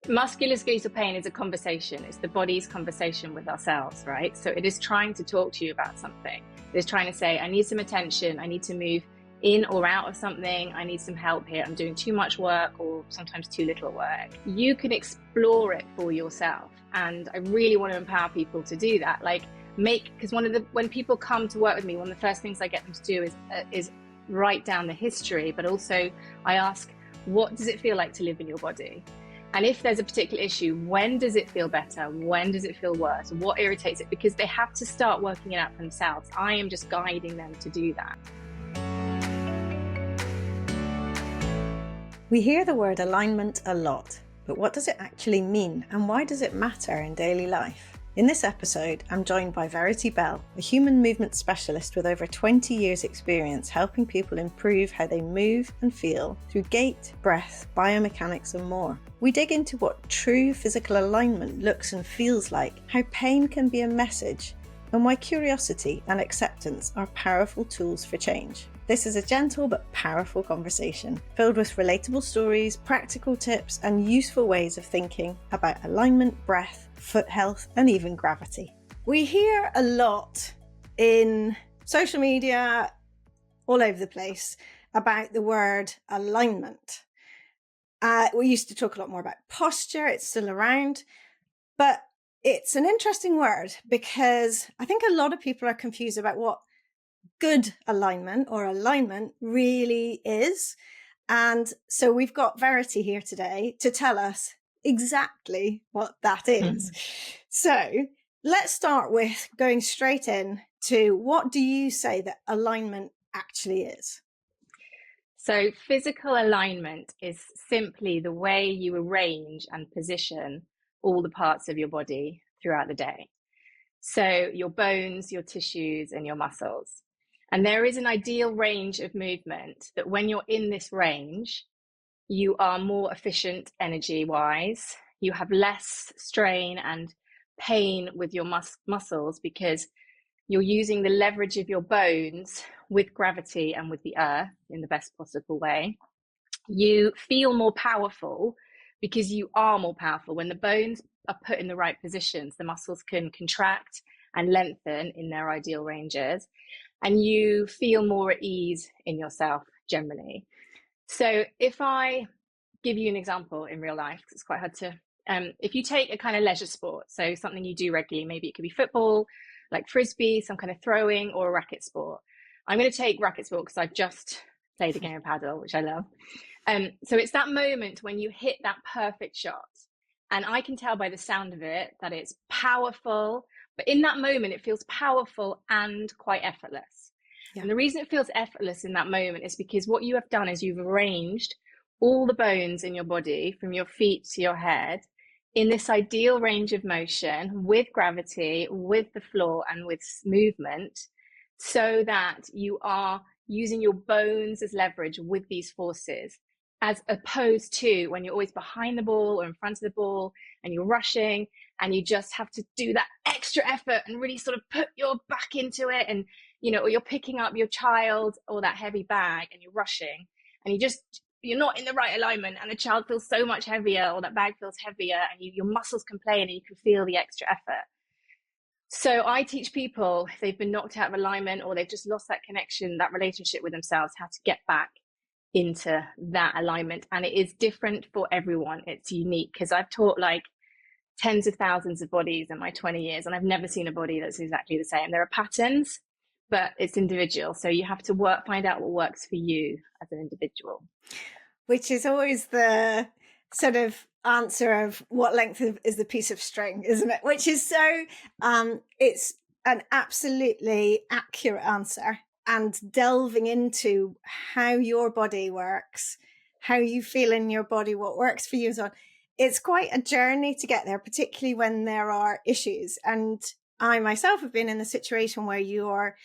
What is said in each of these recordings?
Musculoskeletal pain is a conversation. It's the body's conversation with ourselves, right? So it is trying to talk to you about something. It is trying to say, I need some attention. I need to move in or out of something. I need some help here. I'm doing too much work or sometimes too little work. You can explore it for yourself. And I really want to empower people to do that. Because when people come to work with me, one of the first things I get them to do is write down the history, but also I ask, what does it feel like to live in your body? And if there's a particular issue, when does it feel better? When does it feel worse? What irritates it? Because they have to start working it out for themselves. I am just guiding them to do that. We hear the word alignment a lot, but what does it actually mean and why does it matter in daily life? In this episode, I'm joined by Verity Bell, a human movement specialist with over 20 years experience helping people improve how they move and feel through gait, breath, biomechanics and more. We dig into what true physical alignment looks and feels like, how pain can be a message, and why curiosity and acceptance are powerful tools for change. This is a gentle but powerful conversation, filled with relatable stories, practical tips, and useful ways of thinking about alignment, breath, foot health, and even gravity. We hear a lot in social media, all over the place, about the word alignment. We used to talk a lot more about posture, it's still around, but it's an interesting word because I think a lot of people are confused about what good alignment or alignment really is. And so we've got Verity here today to tell us exactly what that is. So let's start with going straight in to what do you say that alignment actually is? So physical alignment is simply the way you arrange and position all the parts of your body throughout the day. So your bones, your tissues, and your muscles. And there is an ideal range of movement that when you're in this range, you are more efficient energy-wise. You have less strain and pain with your muscles because you're using the leverage of your bones with gravity and with the earth in the best possible way. You feel more powerful because you are more powerful. When the bones are put in the right positions, the muscles can contract and lengthen in their ideal ranges, and you feel more at ease in yourself generally. So if I give you an example in real life, because it's quite hard to, if you take a kind of leisure sport, so something you do regularly, maybe it could be football, like frisbee, some kind of throwing, or a racket sport. I'm going to take racket sport because I've just played a game of paddle, which I love. So it's that moment when you hit that perfect shot. And I can tell by the sound of it that it's powerful, but in that moment, it feels powerful and quite effortless. Yeah. And the reason it feels effortless in that moment is because what you have done is you've arranged all the bones in your body from your feet to your head in this ideal range of motion with gravity, with the floor and with movement, so that you are using your bones as leverage with these forces, as opposed to when you're always behind the ball or in front of the ball and you're rushing and you just have to do that extra effort and really sort of put your back into it, and or you're picking up your child or that heavy bag and you're rushing and you're not in the right alignment and the child feels so much heavier or that bag feels heavier and your muscles complain and you can feel the extra effort. So I teach people, if they've been knocked out of alignment or they've just lost that connection, that relationship with themselves, how to get back into that alignment. And it is different for everyone. It's unique because I've taught like tens of thousands of bodies in my 20 years and I've never seen a body that's exactly the same. There are patterns, but it's individual. So you have to find out what works for you as an individual. Which is always the sort of answer of what length is the piece of string, isn't it? Which is so, it's an absolutely accurate answer. And delving into how your body works, how you feel in your body, what works for you, so it's quite a journey to get there, particularly when there are issues. And I myself have been in the situation where you are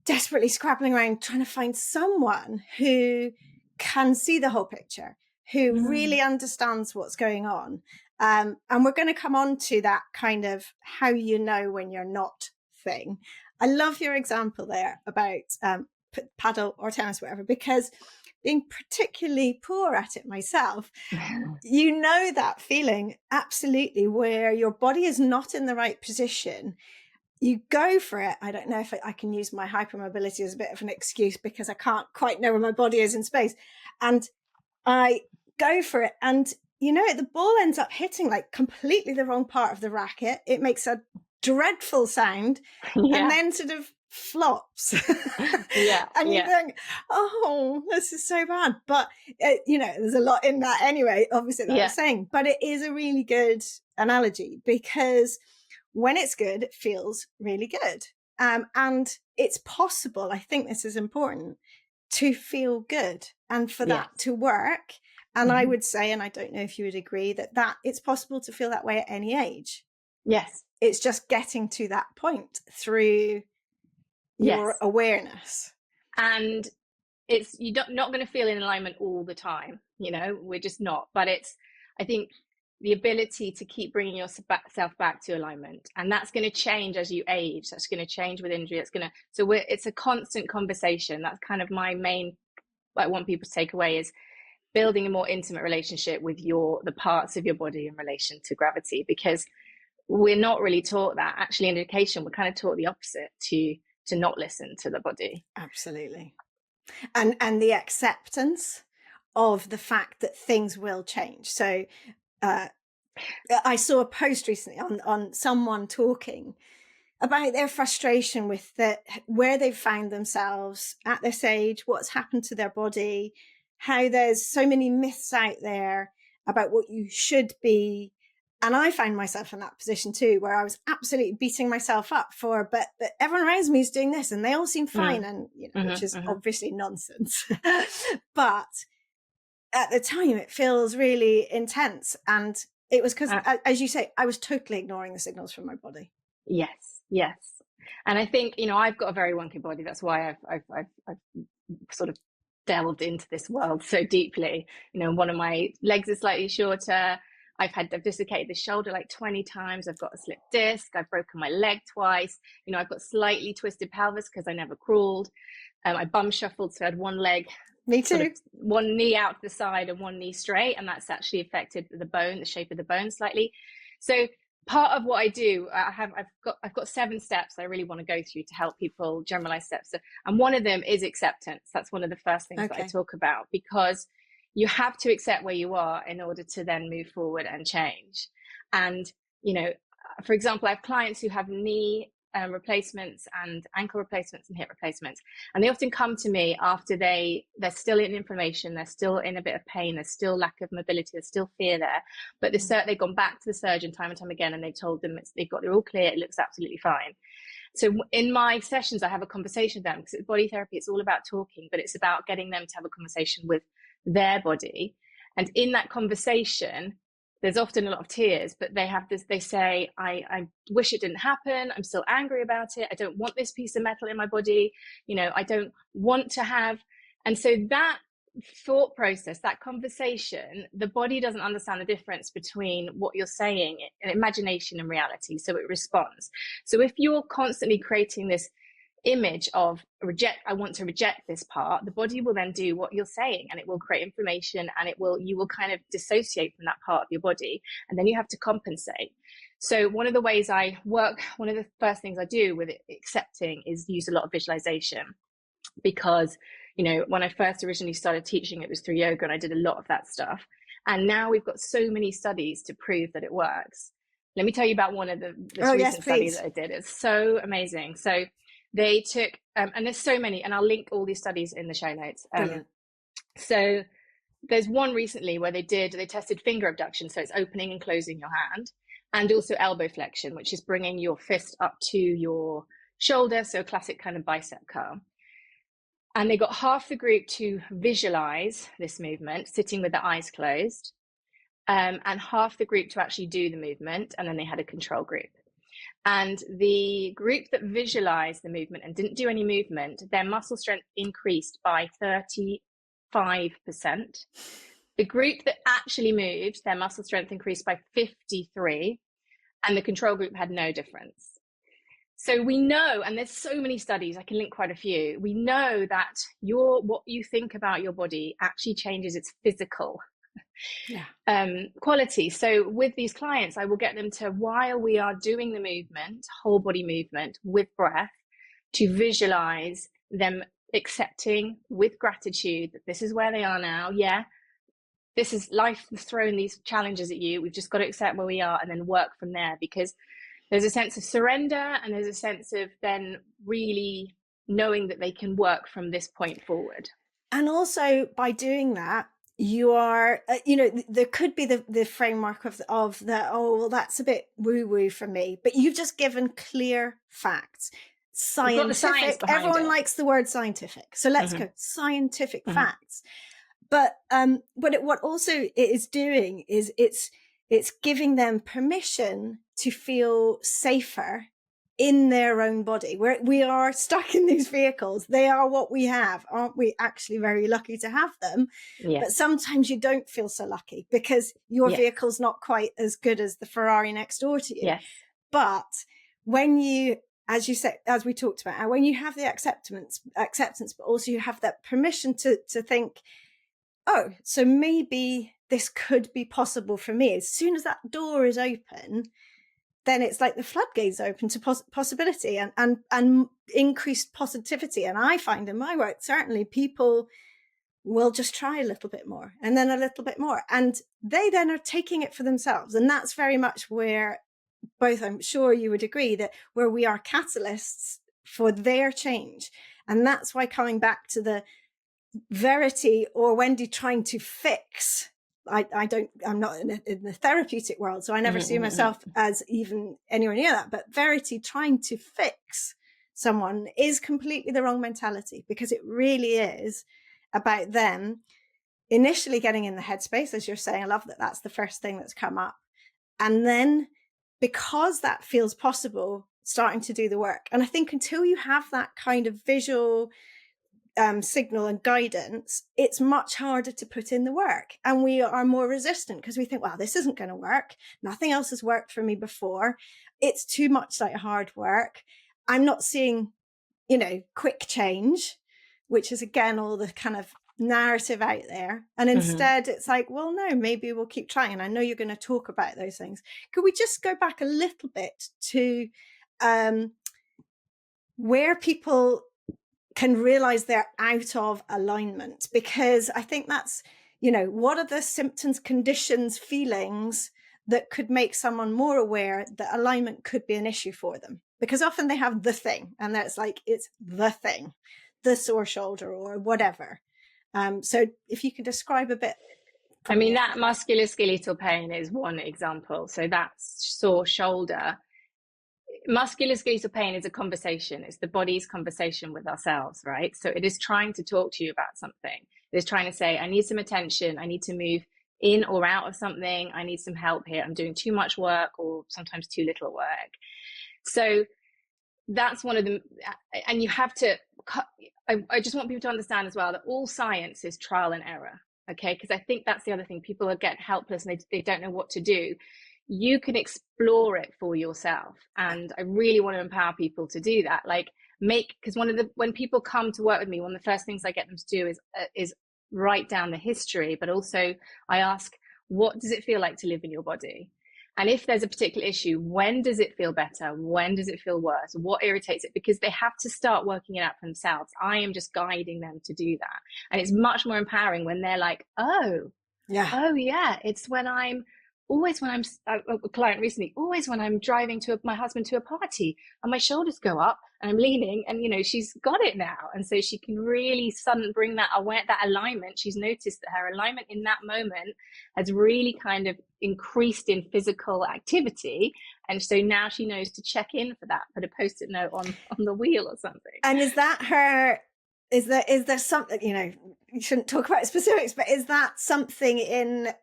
desperately scrabbling around trying to find someone who can see the whole picture, who really understands what's going on. And we're going to come on to that kind of how you know when you're not thing. I love your example there about paddle or tennis, whatever, because being particularly poor at it myself, you know that feeling absolutely, where your body is not in the right position. You go for it. I don't know if I can use my hypermobility as a bit of an excuse, because I can't quite know where my body is in space. And I go for it. And, you know, the ball ends up hitting like completely the wrong part of the racket. It makes a dreadful sound and then sort of flops. And you think, oh, this is so bad. But, you know, there's a lot in that anyway, obviously, that I was saying. But it is a really good analogy, because when it's good, it feels really good. And it's possible, I think this is important, to feel good and for that to work. And I would say, and I don't know if you would agree, that it's possible to feel that way at any age. Yes. It's just getting to that point through your awareness. And you're not going to feel in alignment all the time, you know, we're just not. But I think the ability to keep bringing yourself back to alignment, and that's going to change as you age. That's going to change with injury. It's a constant conversation. That's kind of my main, what I want people to take away, is building a more intimate relationship with the parts of your body in relation to gravity, because we're not really taught that. Actually, in education, we're kind of taught the opposite, to not listen to the body. Absolutely. And the acceptance of the fact that things will change. So I saw a post recently on someone talking about their frustration with where they've found themselves at this age, what's happened to their body, how there's so many myths out there about what you should be. And I find myself in that position too, where I was absolutely beating myself up but everyone around me is doing this and they all seem fine. And, you know, which is obviously nonsense. But at the time, it feels really intense. And it was because, as you say, I was totally ignoring the signals from my body. Yes. And I think, you know, I've got a very wonky body. That's why I've sort of delved into this world so deeply. You know, one of my legs is slightly shorter. I've dislocated the shoulder like 20 times. I've got a slipped disc. I've broken my leg twice. You know, I've got slightly twisted pelvis because I never crawled. I bum shuffled, so I had one leg, me too, sort of one knee out to the side and one knee straight, and that's actually affected the shape of the bone slightly. So part of what I do, I've got 7 steps I really want to go through to help people, generalized steps. And one of them is acceptance. That's one of the first things that I talk about, because you have to accept where you are in order to then move forward and change. And, you know, for example, I have clients who have knee replacements and ankle replacements and hip replacements, and they often come to me after they're still in inflammation, they're still in a bit of pain, there's still lack of mobility, there's still fear there, but they've gone back to the surgeon time and time again, and they've told them they're all clear, it looks absolutely fine. So in my sessions, I have a conversation with them, because body therapy, it's all about talking, but it's about getting them to have a conversation with their body. And in that conversation, there's often a lot of tears, but they say, I wish it didn't happen. I'm still angry about it. I don't want this piece of metal in my body. You know, I don't want to have. And so that thought process, that conversation, the body doesn't understand the difference between what you're saying, imagination and reality. So it responds. So if you're constantly creating this image of I want to reject this part, the body will then do what you're saying, and it will create inflammation, and you will kind of dissociate from that part of your body, and then you have to compensate. So one of the ways I work, one of the first things I do with accepting is use a lot of visualization, because, you know, when I first originally started teaching, it was through yoga, and I did a lot of that stuff, and now we've got so many studies to prove that it works. Let me tell you about one of the recent studies that I did. It's so amazing. So they took, and there's so many, and I'll link all these studies in the show notes. So there's one recently where they tested finger abduction, so it's opening and closing your hand, and also elbow flexion, which is bringing your fist up to your shoulder, so a classic kind of bicep curl. And they got half the group to visualize this movement, sitting with their eyes closed, and half the group to actually do the movement, and then they had a control group. And the group that visualized the movement and didn't do any movement, their muscle strength increased by 35%. The group that actually moved, their muscle strength increased by 53%, and the control group had no difference. So we know, and there's so many studies, I can link quite a few. We know that what you think about your body actually changes its physical quality. So with these clients, I will get them to, while we are doing the movement, whole body movement with breath, to visualize them accepting with gratitude that this is where they are now. Yeah, this is life throwing these challenges at you. We've just got to accept where we are and then work from there, because there's a sense of surrender and there's a sense of then really knowing that they can work from this point forward. And also by doing that, you are, there could be the framework of the, oh, well, that's a bit woo-woo for me, but you've just given clear facts. Scientific. We've got the science behind Everyone it. likes the word scientific. So let's go scientific facts. But what also it is doing is it's giving them permission to feel safer in their own body. We are stuck in these vehicles. They are what we have. Aren't we actually very lucky to have them? Yeah. But sometimes you don't feel so lucky because your vehicle's not quite as good as the Ferrari next door to you. Yes. But when you, as you said, as we talked about, when you have the acceptance, but also you have that permission to think, oh, so maybe this could be possible for me. As soon as that door is open, then it's like the floodgates open to possibility and increased positivity. And I find in my work, certainly people will just try a little bit more and then a little bit more. And they then are taking it for themselves. And that's very much where both, I'm sure you would agree, that where we are catalysts for their change. And that's why coming back to the Verity or Wendy trying to fix, I'm not in the therapeutic world, so I never see myself as even anywhere near that. But Verity trying to fix someone is completely the wrong mentality, because it really is about them initially getting in the headspace, as you're saying. I love that that's the first thing that's come up. And then because that feels possible, starting to do the work. And I think until you have that kind of visual signal and guidance, it's much harder to put in the work, and we are more resistant because we think, well, this isn't going to work, nothing else has worked for me before, it's too much like hard work, I'm not seeing quick change, which is again all the kind of narrative out there. And instead it's like, well, no, maybe we'll keep trying. And I know you're going to talk about those things. Could we just go back a little bit to where people can realize they're out of alignment? Because I think that's, what are the symptoms, conditions, feelings that could make someone more aware that alignment could be an issue for them? Because often they have the thing, and that's like, it's the thing, the sore shoulder or whatever. So if you could describe a bit. I mean, that musculoskeletal pain is one example. So that's sore shoulder. Musculoskeletal pain is a conversation. It's the body's conversation with ourselves, right? So it is trying to talk to you about something. It is trying to say, I need some attention. I need to move in or out of something. I need some help here. I'm doing too much work or sometimes too little work. So that's one of them. And you have to, I just want people to understand as well that all science is trial and error. Okay. Because I think that's the other thing. People get helpless and they don't know what to do. You can explore it for yourself. And I really want to empower people to do that. Because when people come to work with me, one of the first things I get them to do is write down the history, but also I ask, what does it feel like to live in your body? And if there's a particular issue, when does it feel better? When does it feel worse? What irritates it? Because they have to start working it out for themselves. I am just guiding them to do that. And it's much more empowering when they're like, oh yeah, it's when I'm a client recently, always when I'm driving my husband to a party and my shoulders go up and I'm leaning, and she's got it now. And so she can really bring that alignment. She's noticed that her alignment in that moment has really kind of increased in physical activity. And so now she knows to check in for that, put a Post-it note on the wheel or something. And is there something, you shouldn't talk about specifics, but is that something in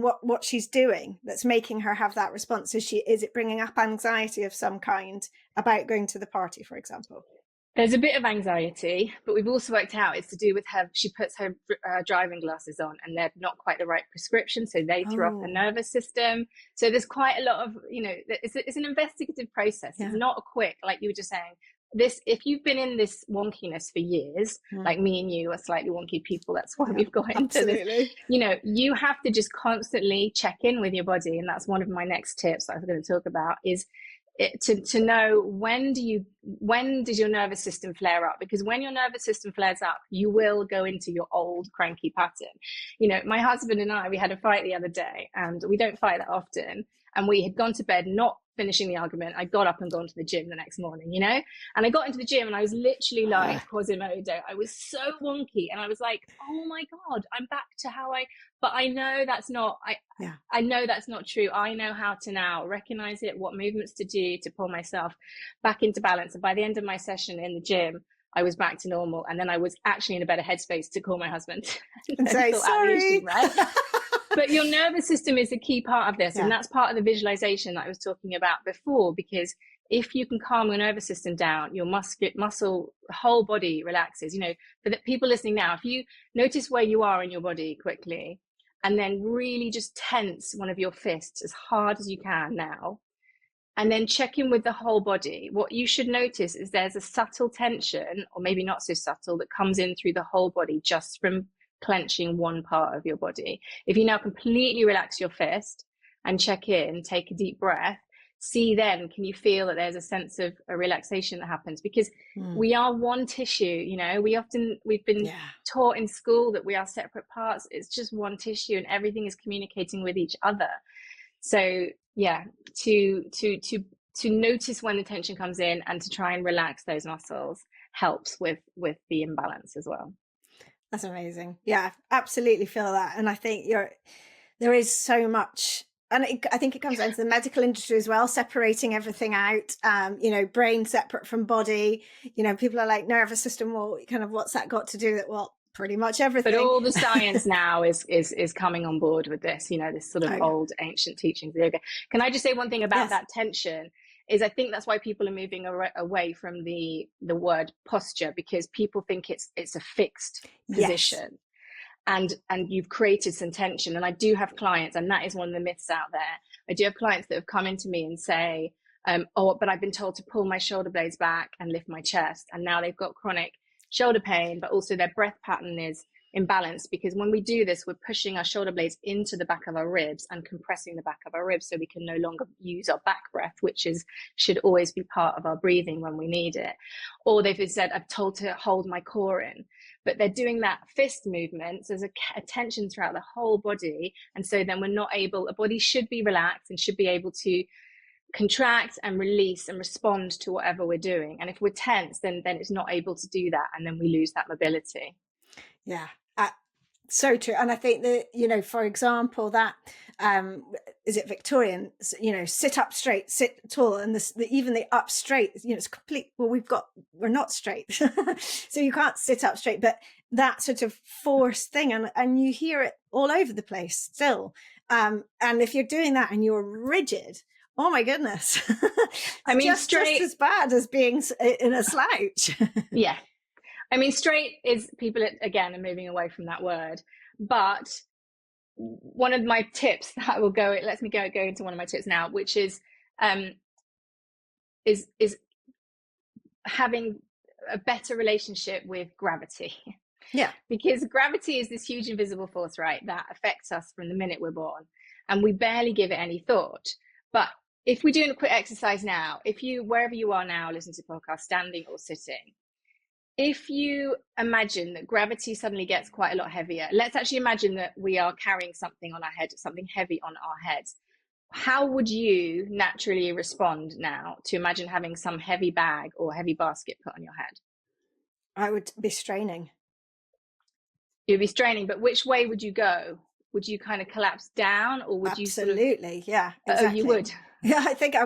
what she's doing that's making her have that response? Is it bringing up anxiety of some kind about going to the party, for example? There's a bit of anxiety, but we've also worked out it's to do with her. She puts her driving glasses on, and they're not quite the right prescription, so they throw off the Oh, nervous system. So there's quite a lot of, it's an investigative process. yeah. It's not a quick, like you were just saying. This, if you've been in this wonkiness for years, like me and you are slightly wonky people, that's why we've got into this. Absolutely. You have to just constantly check in with your body, and that's one of my next tips that I was going to talk about is to know when does your nervous system flare up, because when your nervous system flares up, you will go into your old cranky pattern. My husband and I, we had a fight the other day, and we don't fight that often, and we had gone to bed not finishing the argument. I got up and gone to the gym the next morning, and I got into the gym and I was literally like Quasimodo. I was so wonky, and I was like, oh my God, I'm back to but I know that's not, I know that's not true. I know how to now recognize it, what movements to do to pull myself back into balance. And by the end of my session in the gym, I was back to normal. And then I was actually in a better headspace to call my husband and say, sorry. Right? But your nervous system is a key part of this. And that's part of the visualization that I was talking about before, because if you can calm your nervous system down, your muscle, whole body relaxes. For the people listening now, if you notice where you are in your body quickly, and then really just tense one of your fists as hard as you can now, and then check in with the whole body. What you should notice is there's a subtle tension, or maybe not so subtle, that comes in through the whole body just from clenching one part of your body. If you now completely relax your fist and check in, take a deep breath, see then, can you feel that there's a sense of a relaxation that happens? Because we are one tissue. We've been taught in school that we are separate parts. It's just one tissue, and everything is communicating with each other. So to notice when the tension comes in and to try and relax those muscles helps with the imbalance as well. That's amazing. Yeah, absolutely feel that. And I think there is so much. And I think it comes down to the medical industry as well, separating everything out, brain separate from body. People are like, nervous system, well, kind of what's that got to do with it? Well, pretty much everything. But all the science now is coming on board with this, this sort of old ancient teachings of yoga. Can I just say one thing about that tension? Is I think that's why people are moving away from the word posture, because people think it's a fixed position. Yes. And you've created some tension. And I do have clients, and that is one of the myths out there. I do have clients that have come into me and say, but I've been told to pull my shoulder blades back and lift my chest. And now they've got chronic shoulder pain, but also their breath pattern is imbalanced, because when we do this, we're pushing our shoulder blades into the back of our ribs and compressing the back of our ribs, so we can no longer use our back breath, which should always be part of our breathing when we need it. Or they've said, I'm told to hold my core in, but they're doing that fist movement. So there's a tension throughout the whole body. And so then we're not able, a body should be relaxed and should be able to contract and release and respond to whatever we're doing. And if we're tense, then it's not able to do that. And then we lose that mobility. Yeah, so true. And I think that, for example, that, is it Victorian, sit up straight, sit tall, and even the up straight, it's complete, well, we're not straight. So you can't sit up straight, but that sort of forced thing, and you hear it all over the place still. And if you're doing that and you're rigid, oh my goodness. I mean, just as bad as being in a slouch. Yeah. I mean, straight is, people again are moving away from that word, but one of my tips that it lets me go into one of my tips now, which is having a better relationship with gravity. Yeah. Because gravity is this huge invisible force, right, that affects us from the minute we're born, and we barely give it any thought. But if we're doing a quick exercise now, wherever you are now, listening to the podcast, standing or sitting, if you imagine that gravity suddenly gets quite a lot heavier, let's actually imagine that we are carrying something on our head, something heavy on our heads. How would you naturally respond now to imagine having some heavy bag or heavy basket put on your head? I would be straining. You'd be straining, but which way would you go? Would you kind of collapse down, or would Absolutely, yeah, exactly. Oh, you would. Yeah, I think I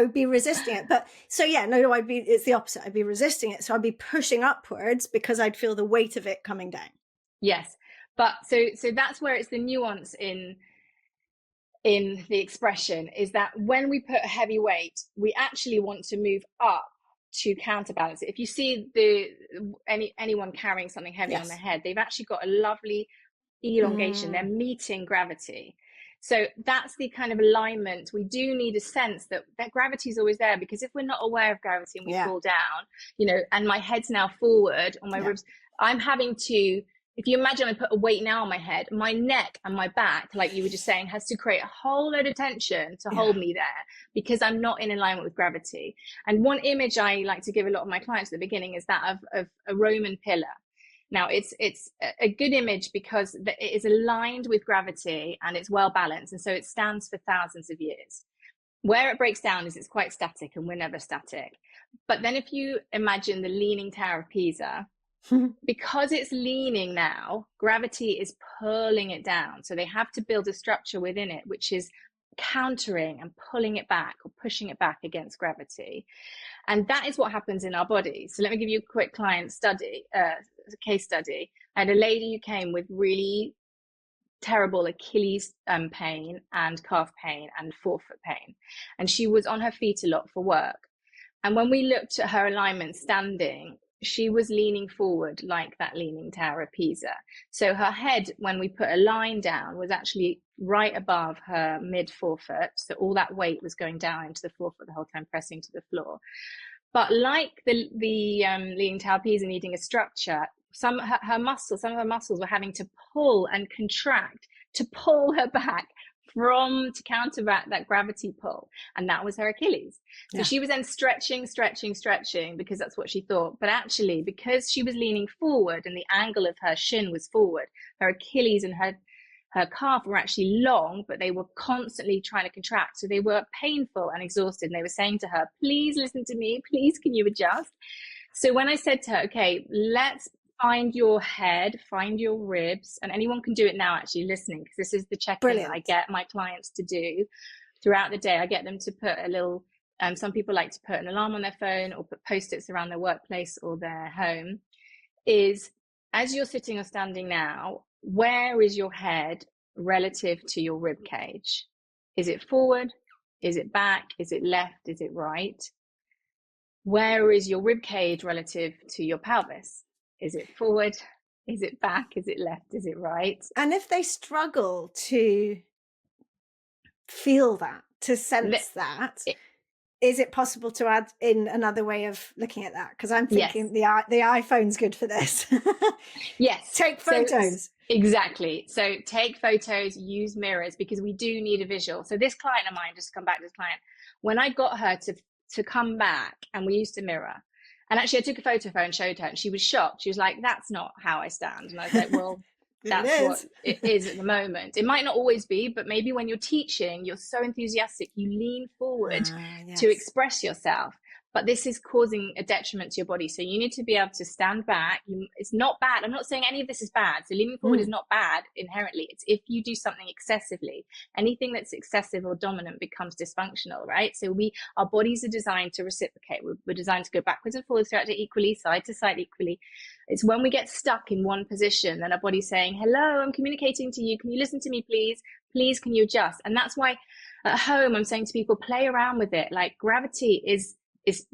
would be resisting it. But so yeah, no, it's the opposite. I'd be resisting it. So I'd be pushing upwards because I'd feel the weight of it coming down. Yes. But so that's where it's the nuance in the expression, is that when we put a heavy weight, we actually want to move up to counterbalance it. If you see anyone carrying something heavy on their head, they've actually got a lovely elongation. They're meeting gravity. So that's the kind of alignment. We do need a sense that gravity is always there, because if we're not aware of gravity and we fall down, and my head's now forward on my ribs, I'm having to, if you imagine I put a weight now on my head, my neck and my back, like you were just saying, has to create a whole load of tension to hold me there, because I'm not in alignment with gravity. And one image I like to give a lot of my clients at the beginning is that of a Roman pillar. Now, it's a good image because it is aligned with gravity and it's well balanced. And so it stands for thousands of years. Where it breaks down is it's quite static, and we're never static. But then if you imagine the Leaning Tower of Pisa, because it's leaning now, gravity is pulling it down. So they have to build a structure within it, which is countering and pulling it back or pushing it back against gravity. And that is what happens in our bodies. So let me give you a quick case study. I had a lady who came with really terrible Achilles pain and calf pain and forefoot pain. And she was on her feet a lot for work. And when we looked at her alignment standing, she was leaning forward like that Leaning Tower of Pisa. So her head, when we put a line down, was actually right above her mid forefoot. So all that weight was going down into the forefoot the whole time, pressing to the floor. But like the Leaning Tower of Pisa needing a structure, some of her muscles were having to pull and contract to pull her back to counteract that gravity pull. And that was her Achilles. So she was then stretching, because that's what she thought. But actually, because she was leaning forward and the angle of her shin was forward, her Achilles and her calf were actually long, but they were constantly trying to contract. So they were painful and exhausted. And they were saying to her, please listen to me. Please, can you adjust? So when I said to her, okay, let's find your head, find your ribs, and anyone can do it now, actually listening, because this is the check-in that I get my clients to do throughout the day. I get them to put a little, some people like to put an alarm on their phone or put post-its around their workplace or their home, is as you're sitting or standing now, where is your head relative to your rib cage? Is it forward? Is it back? Is it left? Is it right? Where is your rib cage relative to your pelvis? Is it forward? Is it back? Is it left? Is it right? And if they struggle to feel that, to sense is it possible to add in another way of looking at that? Because I'm thinking the iPhone's good for this. Yes. Take photos. Exactly. So take photos, use mirrors, because we do need a visual. So this client of mine, just to come back to this client, when I got her to come back and we used a mirror, and actually I took a photo of her and showed her, and she was shocked. She was like, that's not how I stand. And I was like, well, that's what it is at the moment. It might not always be, but maybe when you're teaching, you're so enthusiastic, you lean forward to express yourself. But this is causing a detriment to your body. So you need to be able to stand back. It's not bad. I'm not saying any of this is bad. So leaning forward is not bad inherently. It's if you do something excessively. Anything that's excessive or dominant becomes dysfunctional, right? So our bodies are designed to reciprocate. We're designed to go backwards and forwards throughout it equally, side to side equally. It's when we get stuck in one position and our body's saying, hello, I'm communicating to you. Can you listen to me, please? Please, can you adjust? And that's why at home, I'm saying to people, play around with it. Like gravity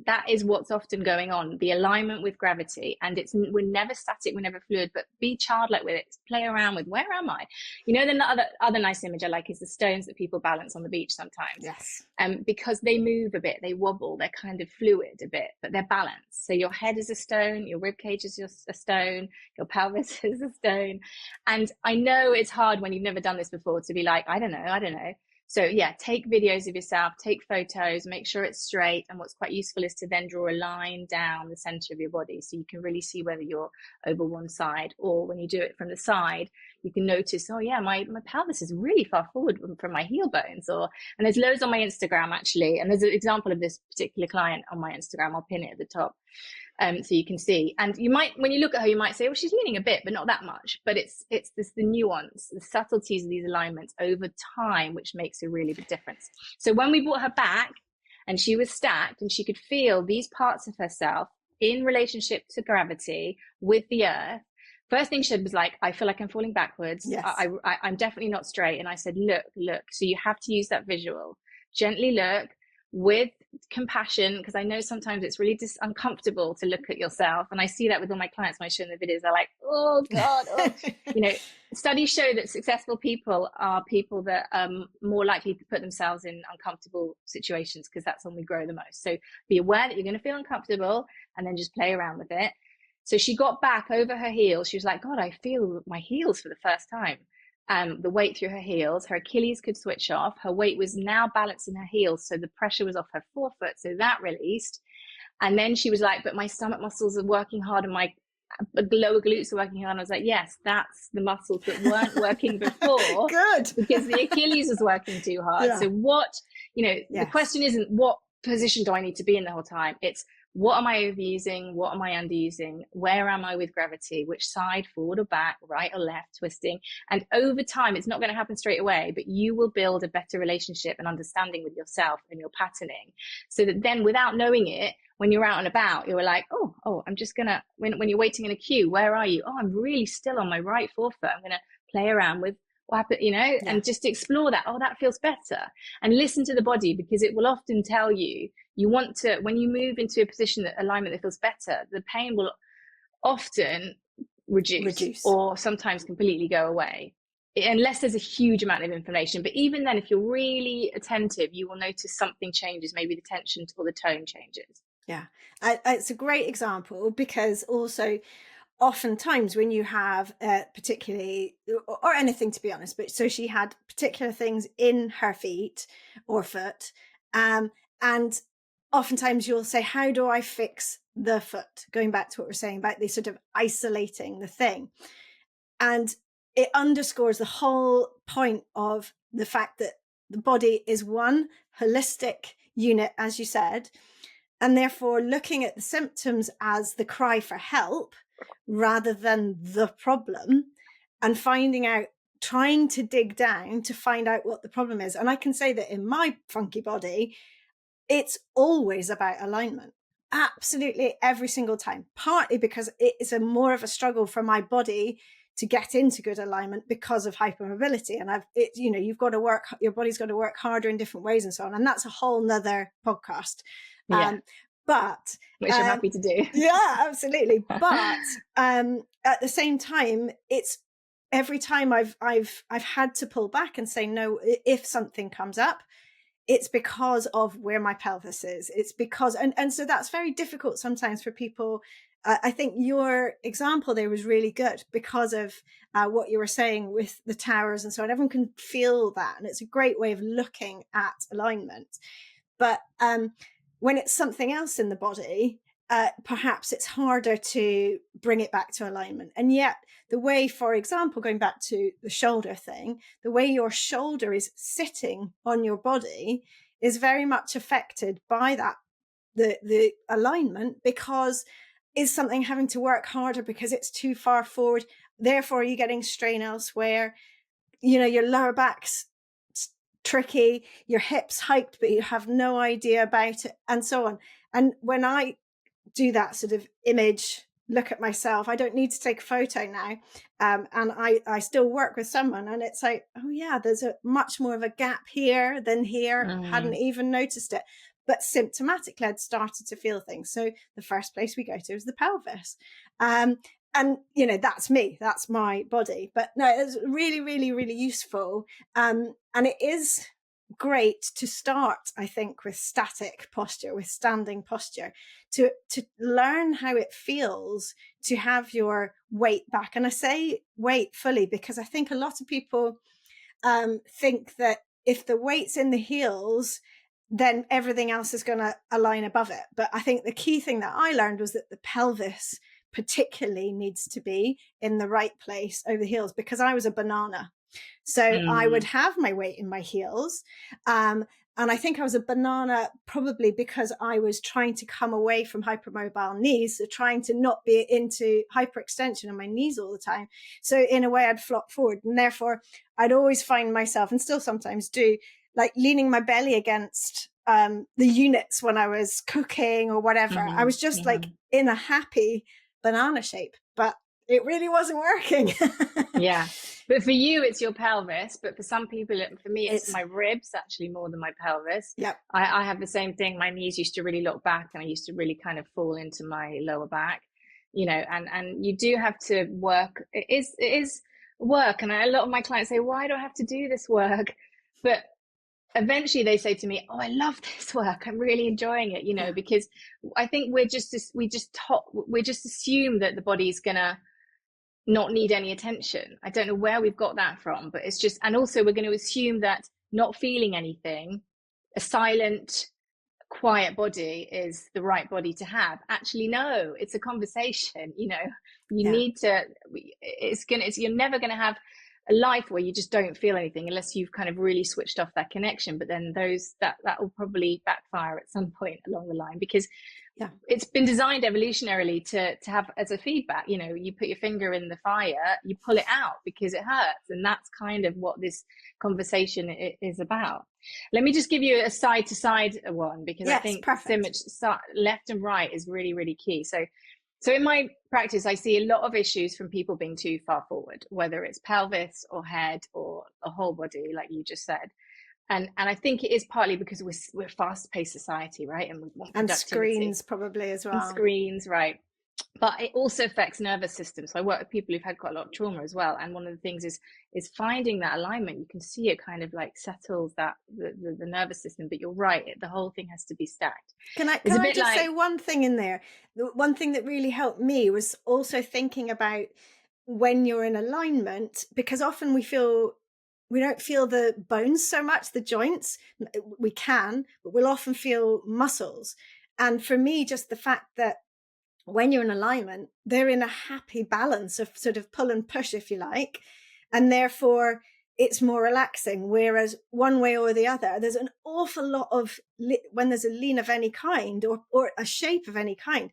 that is what's often going on, the alignment with gravity. And we're never static, we're never fluid, but be childlike with it. Play around with, where am I? Then the other nice image I like is the stones that people balance on the beach sometimes. Yes. Because they move a bit, they wobble, they're kind of fluid a bit, but they're balanced. So your head is a stone, your rib cage is a stone, your pelvis is a stone. And I know it's hard when you've never done this before to be like, I don't know. So yeah, take videos of yourself, take photos, make sure it's straight. And what's quite useful is to then draw a line down the center of your body, so you can really see whether you're over one side, or when you do it from the side, you can notice, oh yeah, my pelvis is really far forward from my heel bones. And there's loads on my Instagram actually. And there's an example of this particular client on my Instagram. I'll pin it at the top. So you can see, and you might, when you look at her, you might say, well, she's leaning a bit, but not that much. But it's the nuance, the subtleties of these alignments over time, which makes a really big difference. So when we brought her back and she was stacked and she could feel these parts of herself in relationship to gravity with the earth, first thing she said was like, I feel like I'm falling backwards. Yes. I'm definitely not straight. And I said, look. So you have to use that visual. Gently look. with compassion, because I know sometimes it's really just uncomfortable to look at yourself. And I see that with all my clients when I show them the videos. They're like, oh God, oh. Studies show that successful people are people that are more likely to put themselves in uncomfortable situations, because that's when we grow the most. So be aware that you're going to feel uncomfortable and then just play around with it. So she got back over her heels. She was like, God, I feel my heels for the first time. The weight through her heels, her Achilles could switch off. Her weight was now balanced in her heels, so the pressure was off her forefoot, so that released. And then she was like, but my stomach muscles are working hard and my lower glutes are working hard. And I was like, yes, that's the muscles that weren't working before. Good. Because the Achilles was working too hard. Yeah. So what, the question isn't what position do I need to be in the whole time? It's what am I overusing? What am I underusing? Where am I with gravity? Which side, forward or back, right or left, twisting? And over time, it's not going to happen straight away, but you will build a better relationship and understanding with yourself and your patterning, so that then without knowing it, when you're out and about, you're like, oh, I'm just going to, when you're waiting in a queue, where are you? Oh, I'm really still on my right forefoot. I'm going to play around with what happened, and just explore that. Oh, that feels better. And listen to the body, because it will often tell you, you want to, when you move into a position that alignment that feels better, the pain will often reduce. Or sometimes completely go away, unless there's a huge amount of inflammation. But even then, if you're really attentive, you will notice something changes. Maybe the tension or the tone changes. Yeah, it's a great example, because also oftentimes when you have particularly, or anything to be honest, but so she had particular things in her feet or foot, and oftentimes you'll say, how do I fix the foot? Going back to what we're saying about the sort of isolating the thing. And it underscores the whole point of the fact that the body is one holistic unit, as you said, and therefore looking at the symptoms as the cry for help rather than the problem, and finding out, trying to dig down to find out what the problem is. And I can say that in my funky body, it's always about alignment, absolutely every single time, partly because it is more of a struggle for my body to get into good alignment because of hypermobility. And you've got to work, your body's got to work harder in different ways and so on. And that's a whole nother podcast. But which I'm happy to do. Yeah, absolutely. But at the same time, it's every time I've had to pull back and say no. If something comes up, it's because of where my pelvis is. It's because, and so that's very difficult sometimes for people. I think your example there was really good because of what you were saying with the towers and so on. Everyone can feel that, and it's a great way of looking at alignment. But when it's something else in the body, perhaps it's harder to bring it back to alignment. And yet the way, for example, going back to the shoulder thing, the way your shoulder is sitting on your body is very much affected by that, the alignment, because is something having to work harder because it's too far forward. Therefore, you're getting strain elsewhere. Your lower back's tricky, your hips hiked, but you have no idea about it, and so on. And when I do that sort of image, look at myself, I don't need to take a photo now, and I still work with someone, and it's like, oh yeah, there's a much more of a gap here than here. Hadn't even noticed it, but symptomatically I'd started to feel things. So the first place we go to is the pelvis, and that's me, that's my body. But no, it's really, really, really useful, and it is great to start, I think, with static posture, with standing posture, to learn how it feels to have your weight back. And I say weight fully because I think a lot of people think that if the weight's in the heels, then everything else is going to align above it. But I think the key thing that I learned was that the pelvis particularly needs to be in the right place over the heels, because I was a banana. So I would have my weight in my heels. And I think I was a banana probably because I was trying to come away from hypermobile knees, so trying to not be into hyperextension of my knees all the time. So in a way I'd flop forward, and therefore I'd always find myself, and still sometimes do, like leaning my belly against the units when I was cooking or whatever. I was just like in a happy banana shape, but it really wasn't working. Yeah. But for you, it's your pelvis. But for some people, for me, it's my ribs actually more than my pelvis. Yep. I have the same thing. My knees used to really lock back, and I used to really kind of fall into my lower back, and you do have to work. It is work. And a lot of my clients say, why do I have to do this work? But eventually they say to me, oh, I love this work. I'm really enjoying it, because I think we just assume that the body's going to not need any attention. I don't know where we've got that from, but it's just, and also we're going to assume that not feeling anything, a silent, quiet body is the right body to have. Actually, no, it's a conversation. You need to, you're never going to have a life where you just don't feel anything unless you've kind of really switched off that connection. But then that will probably backfire at some point along the line, because it's been designed evolutionarily to have as a feedback. You put your finger in the fire, you pull it out because it hurts, and that's kind of what this conversation is about. Let me just give you a side to side one, because I think so much left and right is really, really key. So in my practice, I see a lot of issues from people being too far forward, whether it's pelvis or head or a whole body, like you just said. And I think it is partly because we're a fast-paced society, right? And we want productivity. And screens probably as well. And screens, right. But it also affects nervous systems. So I work with people who've had quite a lot of trauma as well. And one of the things is finding that alignment. You can see it kind of like settles that the nervous system. But you're right, the whole thing has to be stacked. Can I just say one thing in there? The one thing that really helped me was also thinking about when you're in alignment, because often we don't feel the bones so much, the joints. We can, but we'll often feel muscles. And for me, just the fact that when you're in alignment, they're in a happy balance of sort of pull and push, if you like. And therefore, it's more relaxing. Whereas one way or the other, there's an awful lot of, when there's a lean of any kind or a shape of any kind,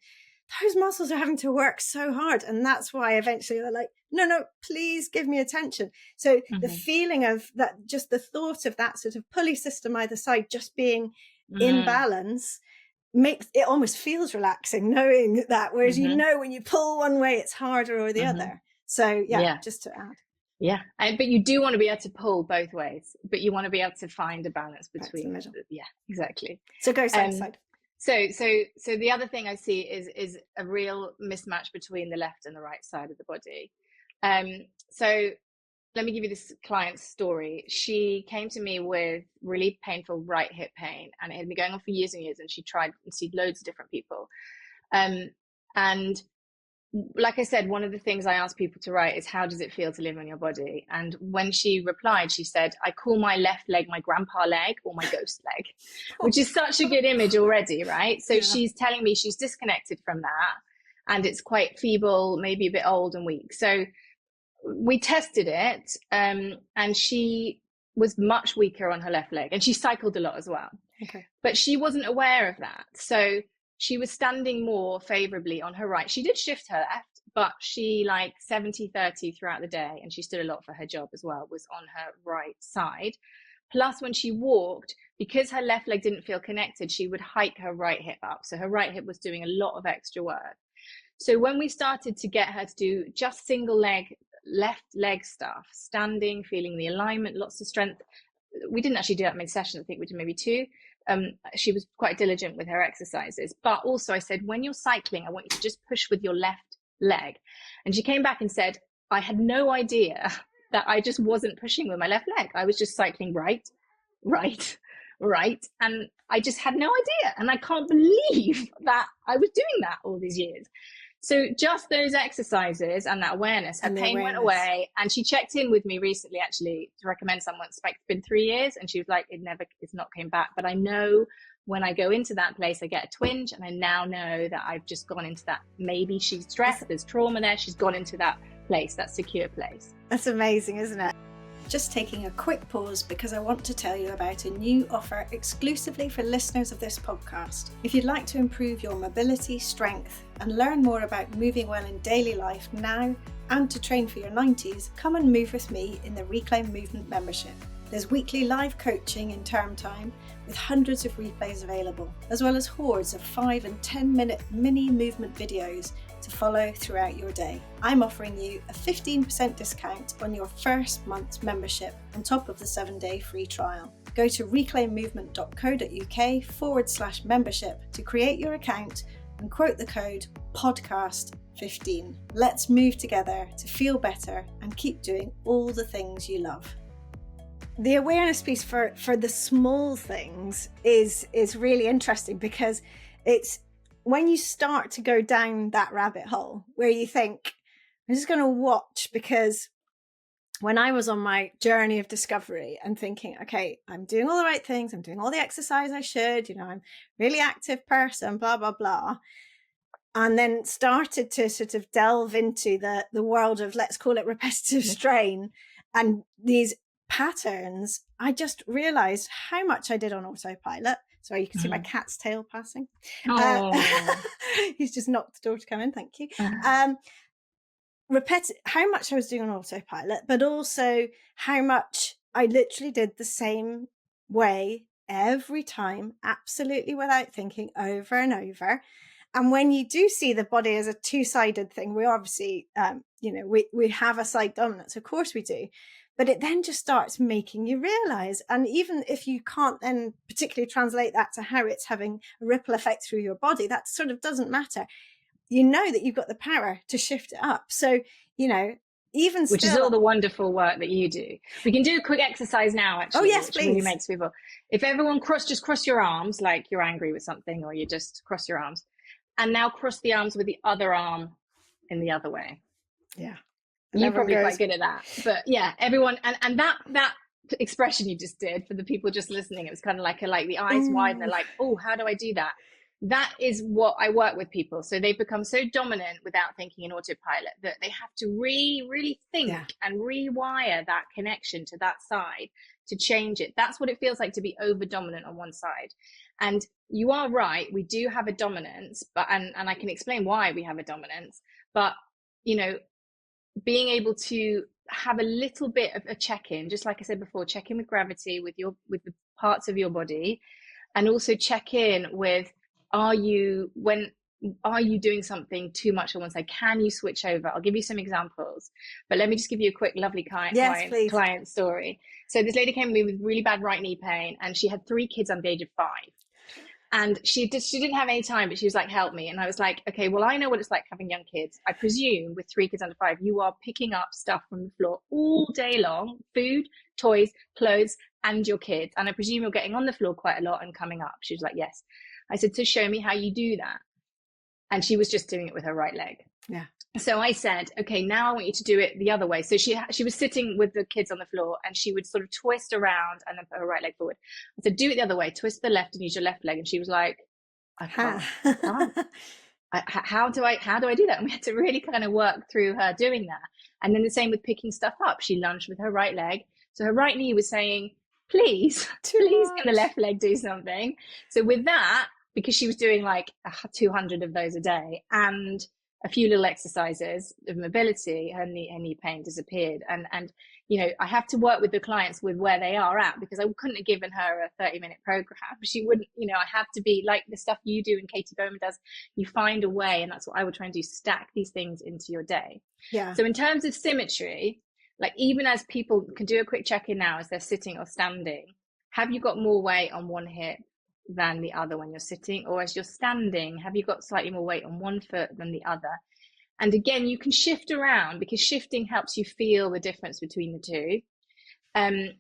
those muscles are having to work so hard. And that's why eventually they're like, no, please give me attention. So the feeling of that, just the thought of that sort of pulley system either side, just being in balance, makes it almost feels relaxing knowing that. Whereas, when you pull one way, it's harder or the other. So just to add. Yeah. But you do want to be able to pull both ways, but you want to be able to find a balance between. Yeah, exactly. So go side to side. So the other thing I see is a real mismatch between the left and the right side of the body. So let me give you this client's story. She came to me with really painful right hip pain, and it had been going on for years and years, and she tried and seen loads of different people. And like I said, one of the things I ask people to write is, how does it feel to live on your body? And when she replied, she said, I call my left leg my grandpa leg or my ghost leg, which is such a good image already, right? So she's telling me she's disconnected from that, and it's quite feeble, maybe a bit old and weak. So we tested it, and she was much weaker on her left leg, and she cycled a lot as well. Okay. But she wasn't aware of that. So she was standing more favorably on her right. She did shift her left, but she 70-30 throughout the day, and she stood a lot for her job as well, was on her right side. Plus, when she walked, because her left leg didn't feel connected, she would hike her right hip up. So her right hip was doing a lot of extra work. So when we started to get her to do just single leg, left leg stuff, standing, feeling the alignment, lots of strength. We didn't actually do that many sessions. I think we did maybe 2. She was quite diligent with her exercises. But also I said, when you're cycling, I want you to just push with your left leg. And she came back and said, I had no idea that I just wasn't pushing with my left leg. I was just cycling right. And I just had no idea. And I can't believe that I was doing that all these years. So just those exercises and that awareness, her pain went away. And she checked in with me recently, actually, to recommend someone. It's been 3 years. And she was like, it's not came back. But I know when I go into that place, I get a twinge. And I now know that I've just gone into that. Maybe she's stressed, there's trauma there. She's gone into that place, that secure place. That's amazing, isn't it? Just taking a quick pause because I want to tell you about a new offer exclusively for listeners of this podcast. If you'd like to improve your mobility, strength, and learn more about moving well in daily life now and to train for your 90s, come and move with me in the Reclaim Movement membership. There's weekly live coaching in term time with hundreds of replays available, as well as hordes of 5 and 10 minute mini movement videos to follow throughout your day. I'm offering you a 15% discount on your first month's membership on top of the 7-day free trial. Go to reclaimmovement.co.uk/membership to create your account and quote the code podcast15. Let's move together to feel better and keep doing all the things you love. The awareness piece for the small things is really interesting, because it's when you start to go down that rabbit hole where you think, I'm just going to watch, because when I was on my journey of discovery and thinking, okay, I'm doing all the right things, I'm doing all the exercise I should, I'm a really active person, blah, blah, blah. And then started to sort of delve into the world of, let's call it repetitive strain and these patterns, I just realized how much I did on autopilot. Sorry, you can see my cat's tail passing. He's just knocked the door to come in. Thank you. How much I was doing on autopilot, but also how much I literally did the same way every time, absolutely without thinking, over and over. And when you do see the body as a two-sided thing, we obviously, we have a side dominance, of course we do. But it then just starts making you realize, and even if you can't then particularly translate that to how it's having a ripple effect through your body, that sort of doesn't matter. You know that you've got the power to shift it up. So, even which still, is all the wonderful work that you do. We can do a quick exercise now, actually. Oh, yes, which please. Really makes people, if everyone just cross your arms, like you're angry with something, or you just cross your arms, and now cross the arms with the other arm in the other way. Yeah. You're probably quite good at that. But yeah, everyone, and that expression you just did, for the people just listening, it was kind of like the eyes wide, and they're like, oh, how do I do that? That is what I work with people. So they've become so dominant without thinking in autopilot that they have to really think and rewire that connection to that side to change it. That's what it feels like to be over dominant on one side. And you are right, we do have a dominance, but and I can explain why we have a dominance, but being able to have a little bit of a check-in, just like I said before, check in with gravity, with the parts of your body, and also check in with, are you doing something too much on one side? Can you switch over? I'll give you some examples, but let me just give you a quick lovely client story. So this lady came to me with really bad right knee pain, and she had 3 kids under the age of 5. And she didn't have any time, but she was like, help me. And I was like, okay, well, I know what it's like having young kids. I presume with 3 kids under 5, you are picking up stuff from the floor all day long, food, toys, clothes, and your kids. And I presume you're getting on the floor quite a lot and coming up. She was like, yes. I said, so show me how you do that. And she was just doing it with her right leg. Yeah. So I said, okay, now I want you to do it the other way. So she was sitting with the kids on the floor, and she would sort of twist around and then put her right leg forward. I said, do it the other way, twist the left and use your left leg. And she was like, I can't. How do I do that? And we had to really kind of work through her doing that. And then the same with picking stuff up. She lunged with her right leg. So her right knee was saying, please can the left leg do something? So with that, because she was doing like 200 of those a day and a few little exercises of mobility, her knee pain disappeared. And I have to work with the clients with where they are at, because I couldn't have given her a 30-minute program. She wouldn't, I have to be like the stuff you do and Katie Bowman does. You find a way, and that's what I would try and do, stack these things into your day. Yeah. So in terms of symmetry, like even as people can do a quick check-in now as they're sitting or standing, have you got more weight on one hip than the other when you're sitting? Or as you're standing, have you got slightly more weight on one foot than the other? And again, you can shift around, because shifting helps you feel the difference between the two. And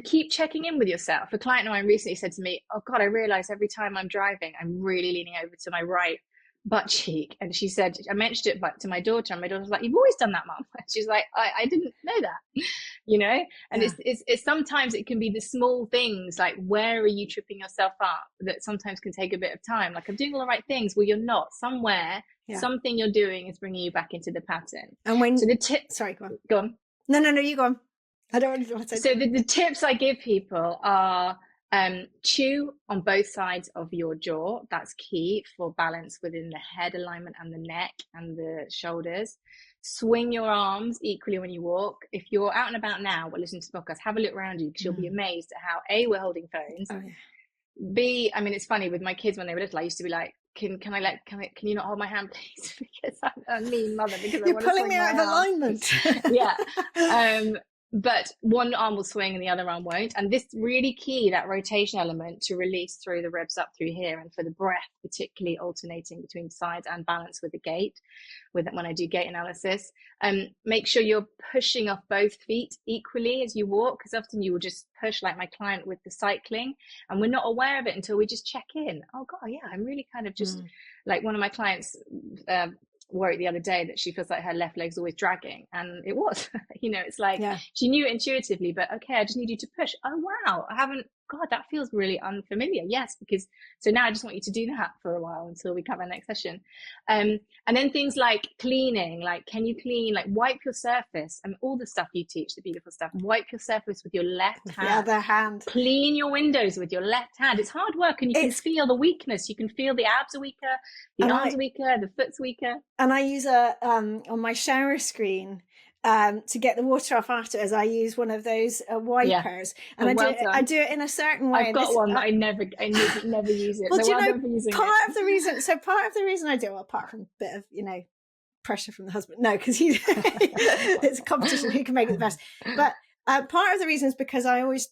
keep checking in with yourself. A client of mine recently said to me, oh God, I realize every time I'm driving, I'm really leaning over to my right butt cheek. And she said, I mentioned it to my daughter, and my daughter was like, you've always done that, Mum. She's like, I didn't know that, and it's sometimes it can be the small things, like where are you tripping yourself up, that sometimes can take a bit of time. Like, I'm doing all the right things. Well, you're not. Somewhere, something you're doing is bringing you back into the pattern. And when, so the tip, sorry, go on. No, you go on. I don't want to say. So the tips I give people are, chew on both sides of your jaw. That's key for balance within the head alignment and the neck and the shoulders. Swing your arms equally when you walk. If you're out and about now but listening to the podcast, have a look around you, because you'll be amazed at how A, we're holding phones. Oh, yeah. B, I mean, it's funny with my kids when they were little, I used to be like, can you not hold my hand, please? Because I'm a mean mother, because I You're want to pulling swing me my out of arm. alignment. Yeah. But one arm will swing and the other arm won't. And this really key, that rotation element, to release through the ribs up through here, and for the breath, particularly alternating between sides and balance with the gait, when I do gait analysis. Make sure you're pushing off both feet equally as you walk, because often you will just push, like my client with the cycling, and we're not aware of it until we just check in. Oh God, yeah, I'm really kind of just like one of my clients worried the other day that she feels like her left leg's always dragging, and it was it's like she knew it intuitively, but okay, I just need you to push. Oh wow, I haven't. God, that feels really unfamiliar. Yes, because so now I just want you to do that for a while until we come our next session. And then things like cleaning, like can you clean, like wipe your surface, and all the stuff you teach, the beautiful stuff. Wipe your surface with your left hand. The other hand. Clean your windows with your left hand. It's hard work, and you can feel the weakness. You can feel the abs are weaker, the arms are weaker, the foot's weaker. And I use on my shower screen to get the water off after, as I use one of those wipers, and I do it in a certain way. I've got one that I never use it. Well, so part of the reason I do, apart from a bit of pressure from the husband, no, because it's a competition who can make it the best. But part of the reason is because I always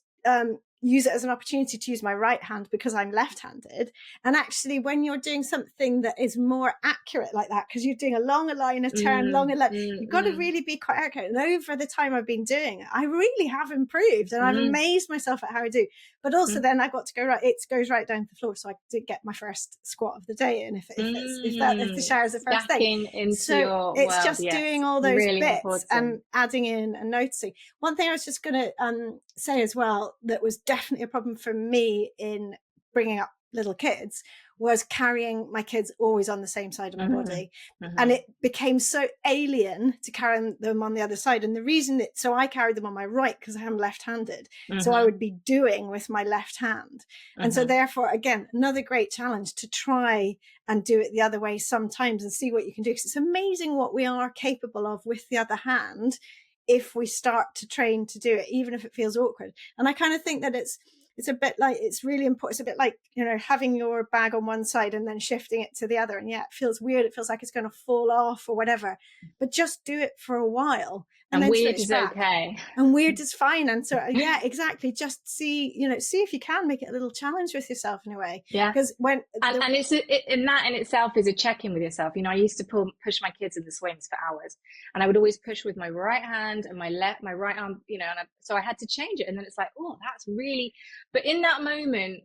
use it as an opportunity to use my right hand, because I'm left-handed. And actually, when you're doing something that is more accurate like that, because you're doing a long line, a turn, you've got to really be quite accurate. And over the time I've been doing it, I really have improved, and I've amazed myself at how I do. But also then I got to go right, it goes right down to the floor, so I did get my first squat of the day in, if the shower's the first thing. So it's just doing all those really bits important. And adding in and noticing. One thing I was just going to say as well, that was definitely a problem for me in bringing up little kids, was carrying my kids always on the same side of my body. And it became so alien to carry them on the other side. And the reason so I carried them on my right, because I am left-handed. So I would be doing with my left hand. And so therefore, again, another great challenge to try and do it the other way sometimes and see what you can do. Because it's amazing what we are capable of with the other hand if we start to train to do it, even if it feels awkward. And I kind of think that it's a bit like, it's really important. It's a bit like, having your bag on one side and then shifting it to the other. And it feels weird. It feels like it's going to fall off or whatever, but just do it for a while. And then weird is okay. And weird is fine. And so, exactly. Just see if you can make it a little challenge with yourself in a way. Yeah. Because and it's in that in itself is a check-in with yourself. I used to push my kids in the swings for hours, and I would always push with my right hand and my right arm, so I had to change it. And then it's like, oh, that's really, but in that moment,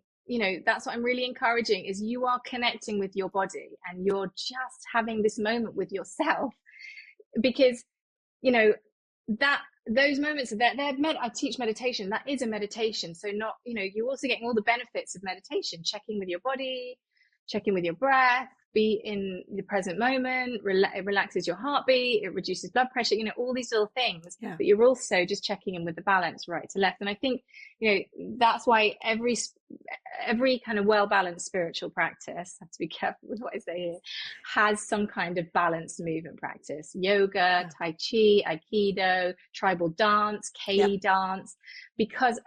that's what I'm really encouraging, is you are connecting with your body and you're just having this moment with yourself, because, that those moments I teach meditation. That is a meditation. So not, you're also getting all the benefits of meditation, checking with your body, checking with your breath, be in the present moment, it relaxes your heartbeat, it reduces blood pressure, all these little things, but you're also just checking in with the balance right to left. And I think, that's why every kind of well-balanced spiritual practice, I have to be careful with what I say here, has some kind of balanced movement practice. Yoga, Tai Chi, Aikido, tribal dance, Kei dance, because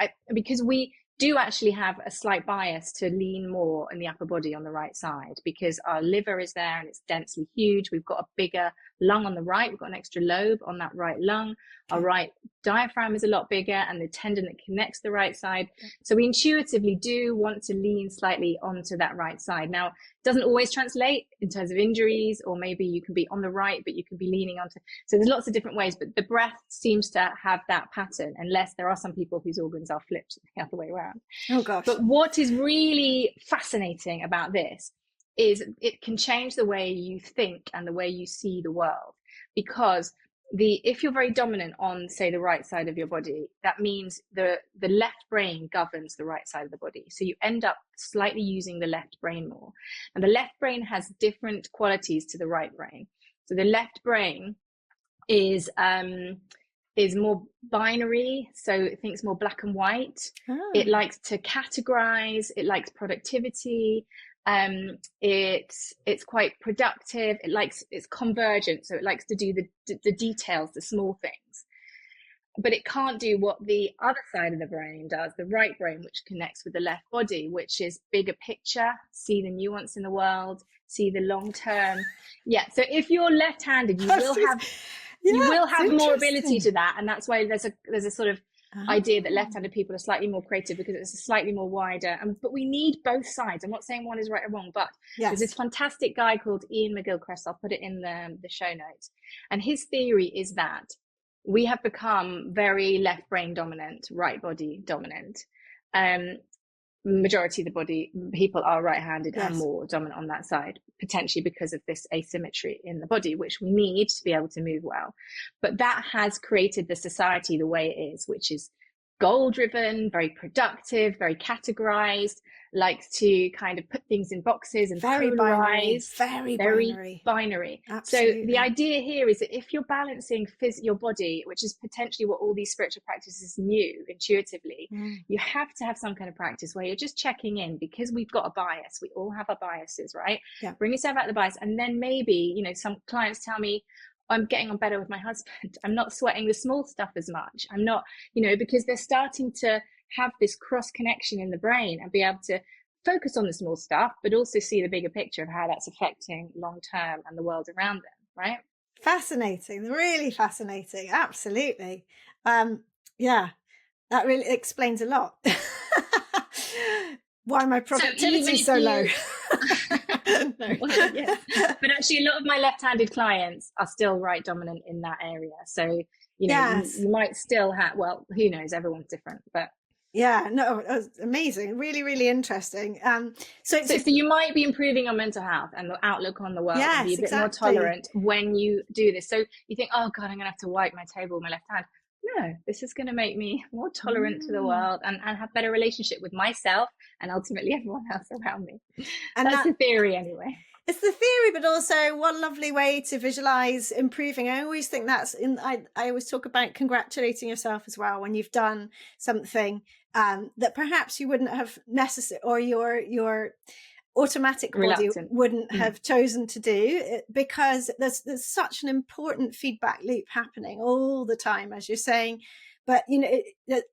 we do actually have a slight bias to lean more in the upper body on the right side, because our liver is there and it's densely huge. We've got a bigger lung on the right. We've got an extra lobe on that right lung. Our right diaphragm is a lot bigger, and the tendon that connects the right side. So we intuitively do want to lean slightly onto that right side. Now, it doesn't always translate in terms of injuries, or maybe you can be on the right, but you can be leaning onto. So there's lots of different ways, but the breath seems to have that pattern, unless there are some people whose organs are flipped the other way around. Oh gosh. But what is really fascinating about this is it can change the way you think and the way you see the world, because if you're very dominant on, say, the right side of your body, that means the left brain governs the right side of the body. So you end up slightly using the left brain more. And the left brain has different qualities to the right brain. So the left brain is more binary, so it thinks more black and white. It likes to categorize, it likes productivity, it's quite productive, it's convergent, so it likes to do the details, the small things. but it can't do what the other side of the brain does, the right brain, which connects with the left body, which is bigger picture, see the nuance in the world, see the long term. Yeah. So if you're left-handed, you will have more ability to that, and that's why there's a sort of idea that left-handed people are slightly more creative because it's a slightly more wider. But we need both sides. I'm not saying one is right or wrong, but there's this fantastic guy called Ian McGilchrist. I'll put it in the show notes, and his theory is that we have become very left brain dominant, right body dominant. Majority of the body people are right-handed and more dominant on that side, potentially because of this asymmetry in the body, which we need to be able to move well. But that has created the society the way it is, which is goal driven, very productive, very categorized, likes to kind of put things in boxes and very polarize, very binary. Absolutely. So the idea here is that if you're balancing your body, which is potentially what all these spiritual practices knew intuitively, you have to have some kind of practice where you're just checking in, because we've got a bias. We all have our biases, right? Bring yourself out of the bias. And then maybe, some clients tell me, I'm getting on better with my husband. I'm not sweating the small stuff as much. I'm not, because they're starting to have this cross connection in the brain and be able to focus on the small stuff, but also see the bigger picture of how that's affecting long term and the world around them, right? Fascinating, really fascinating. Absolutely. Yeah, that really explains a lot. Why my productivity is so low. Well, yes. But actually a lot of my left-handed clients are still right dominant in that area, so you might still have, well, who knows, everyone's different, but no, it was amazing, really, really interesting. So you might be improving your mental health and the outlook on the world, and be a bit more tolerant when you do this. So you think, oh God, I'm gonna have to wipe my table with my left hand. No, this is going to make me more tolerant to the world and have better relationship with myself and ultimately everyone else around me. And that's the theory anyway. It's the theory, but also one lovely way to visualize improving. I always think I always talk about congratulating yourself as well when you've done something that perhaps you wouldn't have necessarily, or your automatic body wouldn't have chosen to do, because there's such an important feedback loop happening all the time, as you're saying. But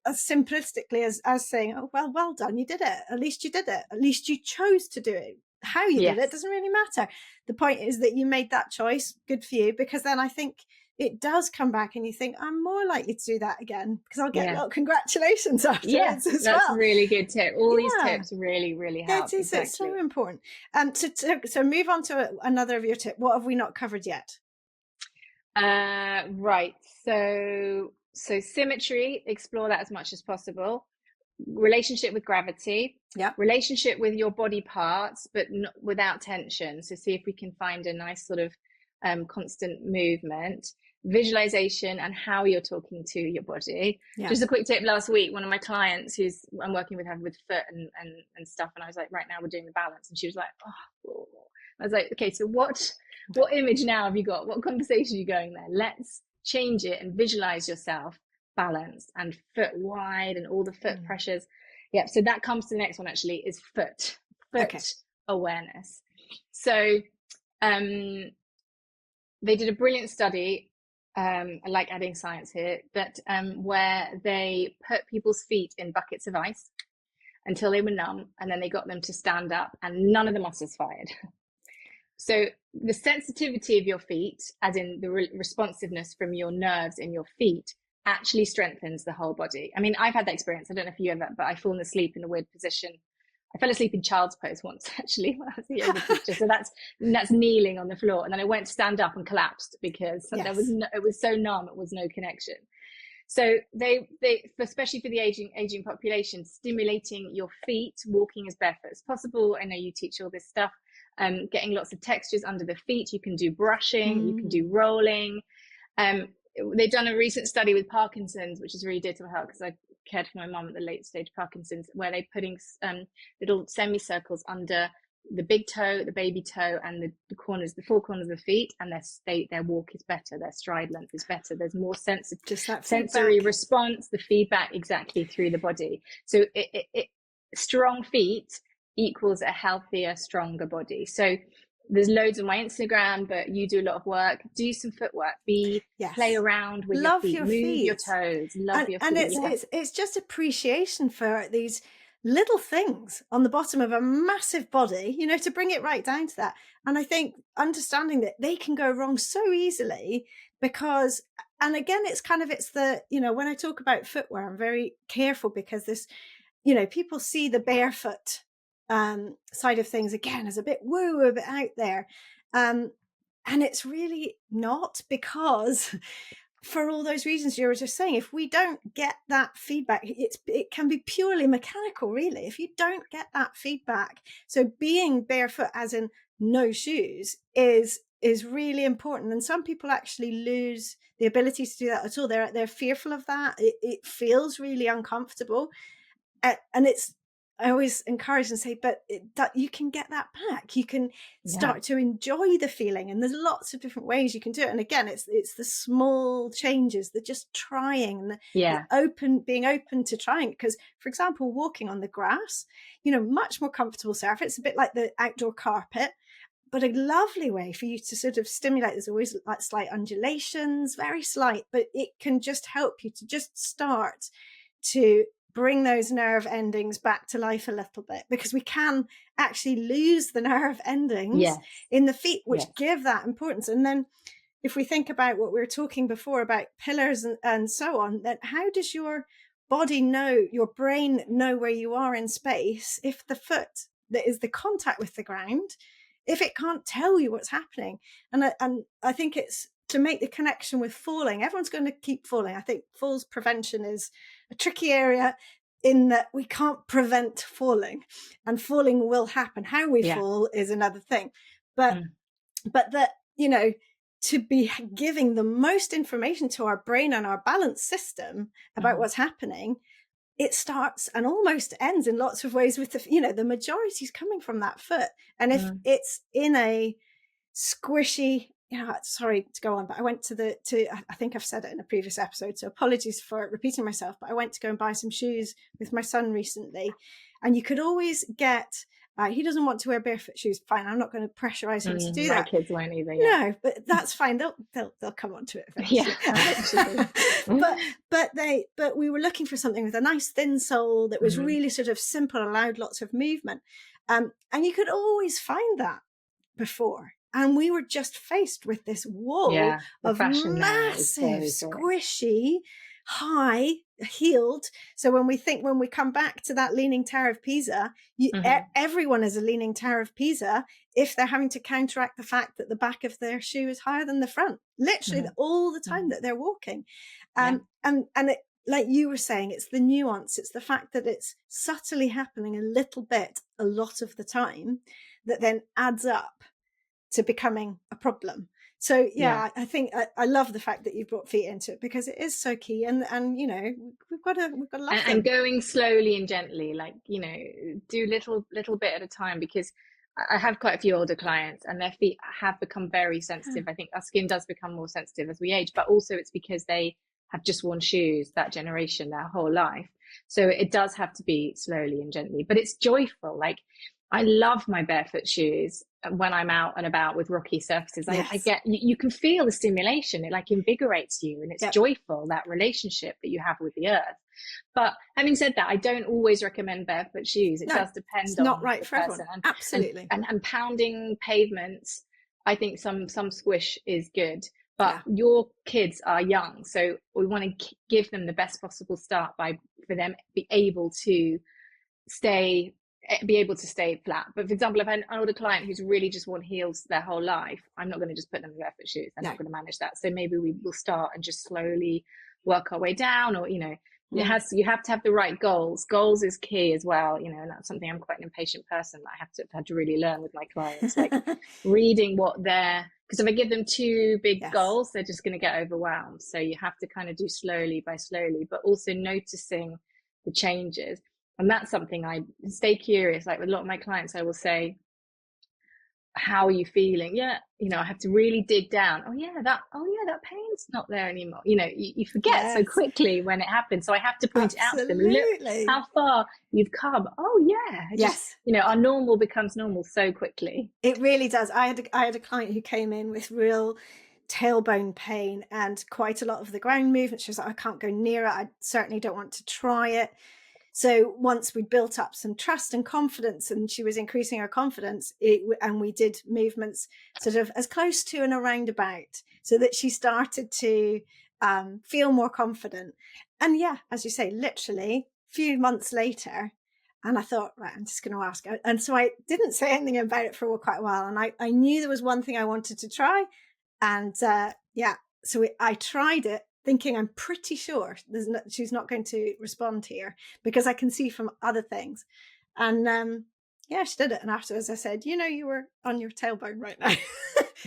as simplistically as saying, oh well done, you did it, at least you did it, at least you chose to do it. How you did it doesn't really matter. The point is that you made that choice. Good for you, because then I think it does come back and you think, I'm more likely to do that again, because I'll get a lot of congratulations afterwards as well. That's a really good tip. All these tips really, really help. It's so important. So move on to another of your tips. What have we not covered yet? Right. So symmetry, explore that as much as possible. Relationship with gravity. Relationship with your body parts, but not without tension. So see if we can find a nice sort of constant movement. Visualization and how you're talking to your body. Just a quick tip. Last week, one of my clients who's I'm working with her with foot and stuff, and I was like, right now we're doing the balance, and she was like, oh. I was like, okay, so what image now have you got? What conversation are you going there? Let's change it and visualize yourself balanced and foot wide and all the foot pressures. So that comes to the next one, actually, is foot awareness. So they did a brilliant study. I like adding science here, but where they put people's feet in buckets of ice until they were numb, and then they got them to stand up, and none of the muscles fired. So the sensitivity of your feet, as in the responsiveness from your nerves in your feet, actually strengthens the whole body. I mean, I've had that experience. I don't know if you ever, but I fallen asleep in a weird position. I fell asleep in child's pose once, actually, when I was a yoga teacher. So that's kneeling on the floor. And then I went to stand up and collapsed because it was so numb, it was no connection. So they especially for the aging population, stimulating your feet, walking as barefoot as possible. I know you teach all this stuff. Getting lots of textures under the feet. You can do brushing, you can do rolling. They've done a recent study with Parkinson's, which is really dear to my heart because I cared for my mum at the late stage Parkinson's, where they're putting little semicircles under the big toe, the baby toe, and the four corners of the feet, and their walk is better, their stride length is better, there's more sensory response, the feedback exactly through the body. So strong feet equals a healthier, stronger body. So there's loads on my Instagram, but you do a lot of work. Do some footwork. Play Yes. around with your Love feet. your Move your feet. toes. Love your And feet. Yeah. it's just appreciation for these little things on the bottom of a massive body, you know, to bring it right down to that. And I think understanding that they can go wrong so easily because, and again, it's the, you know, when I talk about footwear, I'm very careful because this, you know, people see the barefoot side of things again as a bit woo, a bit out there. And it's really not, because for all those reasons you were just saying, if we don't get that feedback, it can be purely mechanical, really, if you don't get that feedback. So being barefoot, as in no shoes, is really important. And some people actually lose the ability to do that at all. They're fearful of that. It feels really uncomfortable. And it's, I always encourage and say, but that you can get that back. You can start to enjoy the feeling, and there's lots of different ways you can do it. And again, it's the small changes, the just trying, and being open to trying. Because, for example, walking on the grass, you know, much more comfortable surface. It's a bit like the outdoor carpet, but a lovely way for you to sort of stimulate. There's always like slight undulations, very slight, but it can just help you to just start to bring those nerve endings back to life a little bit, because we can actually lose the nerve endings in the feet, which give that importance. And then if we think about what we were talking before about pillars and so on, then how does your body know, your brain know where you are in space, if the foot that is the contact with the ground, if it can't tell you what's happening? And I think it's to make the connection with falling. Everyone's going to keep falling. I think falls prevention is a tricky area, in that we can't prevent falling, and falling will happen. How we fall is another thing, but that, you know, to be giving the most information to our brain and our balance system about what's happening, it starts and almost ends in lots of ways with the, you know, the majority is coming from that foot. And if it's in a squishy, sorry to go on, but I went I think I've said it in a previous episode, so apologies for repeating myself, but I went to go and buy some shoes with my son recently, and you could always get, he doesn't want to wear barefoot shoes. Fine, I'm not going to pressurize him to do that. My kids won't either. No, but that's fine. They'll come onto it eventually. But we were looking for something with a nice thin sole that was really sort of simple, allowed lots of movement, and you could always find that before. And we were just faced with this wall of massive, squishy, high heeled. So when we come back to that Leaning Tower of Pisa, everyone is a Leaning Tower of Pisa if they're having to counteract the fact that the back of their shoe is higher than the front, literally all the time that they're walking. And it, like you were saying, it's the nuance. It's the fact that it's subtly happening a little bit, a lot of the time, that then adds up to becoming a problem. So I think I love the fact that you brought feet into it, because it is so key. And you know, we've got to love them. And going slowly and gently, like, you know, do little bit at a time, because I have quite a few older clients and their feet have become very sensitive. I think our skin does become more sensitive as we age, but also it's because they have just worn shoes, that generation, their whole life. So it does have to be slowly and gently, but it's joyful. Like, I love my barefoot shoes when I'm out and about with rocky surfaces. I get, you can feel the stimulation. It like invigorates you, and it's joyful, that relationship that you have with the earth. But having said that, I don't always recommend barefoot shoes. It does depend on not right for person. everyone. Absolutely. And pounding pavements, I think some squish is good. But your kids are young, so we want to give them the best possible start for them be able to stay flat. But for example, if I have an older client who's really just worn heels their whole life, I'm not going to just put them in barefoot shoes. I'm not going to manage that. So maybe we will start and just slowly work our way down, or, you know, you have to have the right goals. Goals is key as well, you know, and that's something I'm quite an impatient person that I've had to really learn with my clients, like reading because if I give them too big goals, they're just going to get overwhelmed. So you have to kind of do slowly by slowly, but also noticing the changes. And that's something I stay curious. Like with a lot of my clients, I will say, how are you feeling? Yeah, I have to really dig down. That pain's not there anymore. You forget so Yes, quickly when it happens. So I have to point it out to them. Look absolutely. how far you've come. Oh yeah. Yes, Our normal becomes normal so quickly. it really does. I had a client who came in with real tailbone pain and quite a lot of the ground movement. She was like, I can't go near it. I certainly don't want to try it. So once we built up some trust and confidence, and she was increasing her confidence, and we did movements sort of as close to and around about, so that she started to feel more confident. And yeah, as you say, literally a few months later, and I thought, right, I'm just going to ask. And so I didn't say anything about it for quite a while. And I knew there was one thing I wanted to try. And so I tried it, thinking I'm pretty sure she's not going to respond here, because I can see from other things. And she did it. And afterwards I said, you were on your tailbone right now.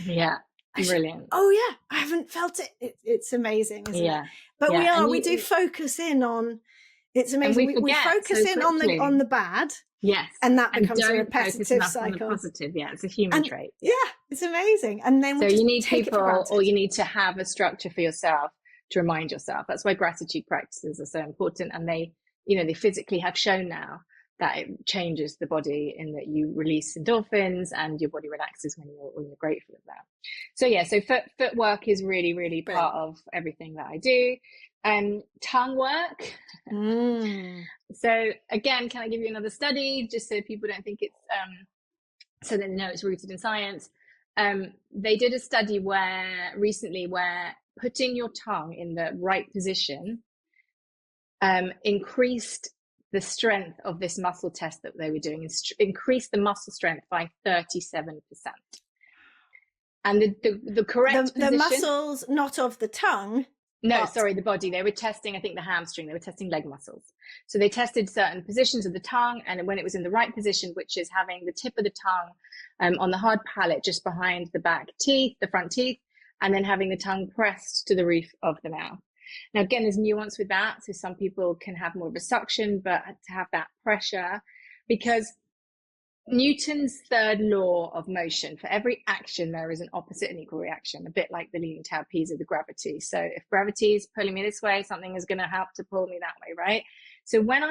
Yeah, brilliant. Oh yeah, I haven't felt it. It's amazing, isn't it? But we do focus in on, it's amazing. And we focus so in on the bad. Yes. And that becomes a don't repetitive focus enough cycle. on the positive. Yeah, it's a human trait. Yeah, it's amazing. And then so you need people, or you need to have a structure for yourself to remind yourself. That's why gratitude practices are so important. And they physically have shown now that it changes the body, in that you release endorphins and your body relaxes when you're grateful of that. So yeah, so footwork is really, really part of everything that I do. Tongue work. So again, can I give you another study, just so people don't think it's so they know it's rooted in science? They did a study recently where putting your tongue in the right position increased the strength of this muscle test that they were doing, increased the muscle strength by 37%. And the correct the muscles, not of the tongue. No, sorry, the body. They were testing, I think, the hamstring. They were testing leg muscles. So they tested certain positions of the tongue, and when it was in the right position, which is having the tip of the tongue on the hard palate just behind the back teeth, the front teeth, and then having the tongue pressed to the roof of the mouth. Now, again, there's nuance with that. So some people can have more of a suction, but to have that pressure, because Newton's third law of motion, for every action there is an opposite and equal reaction, a bit like the leaning tower of Pisa, the gravity. So if gravity is pulling me this way, something is going to help to pull me that way, right? So when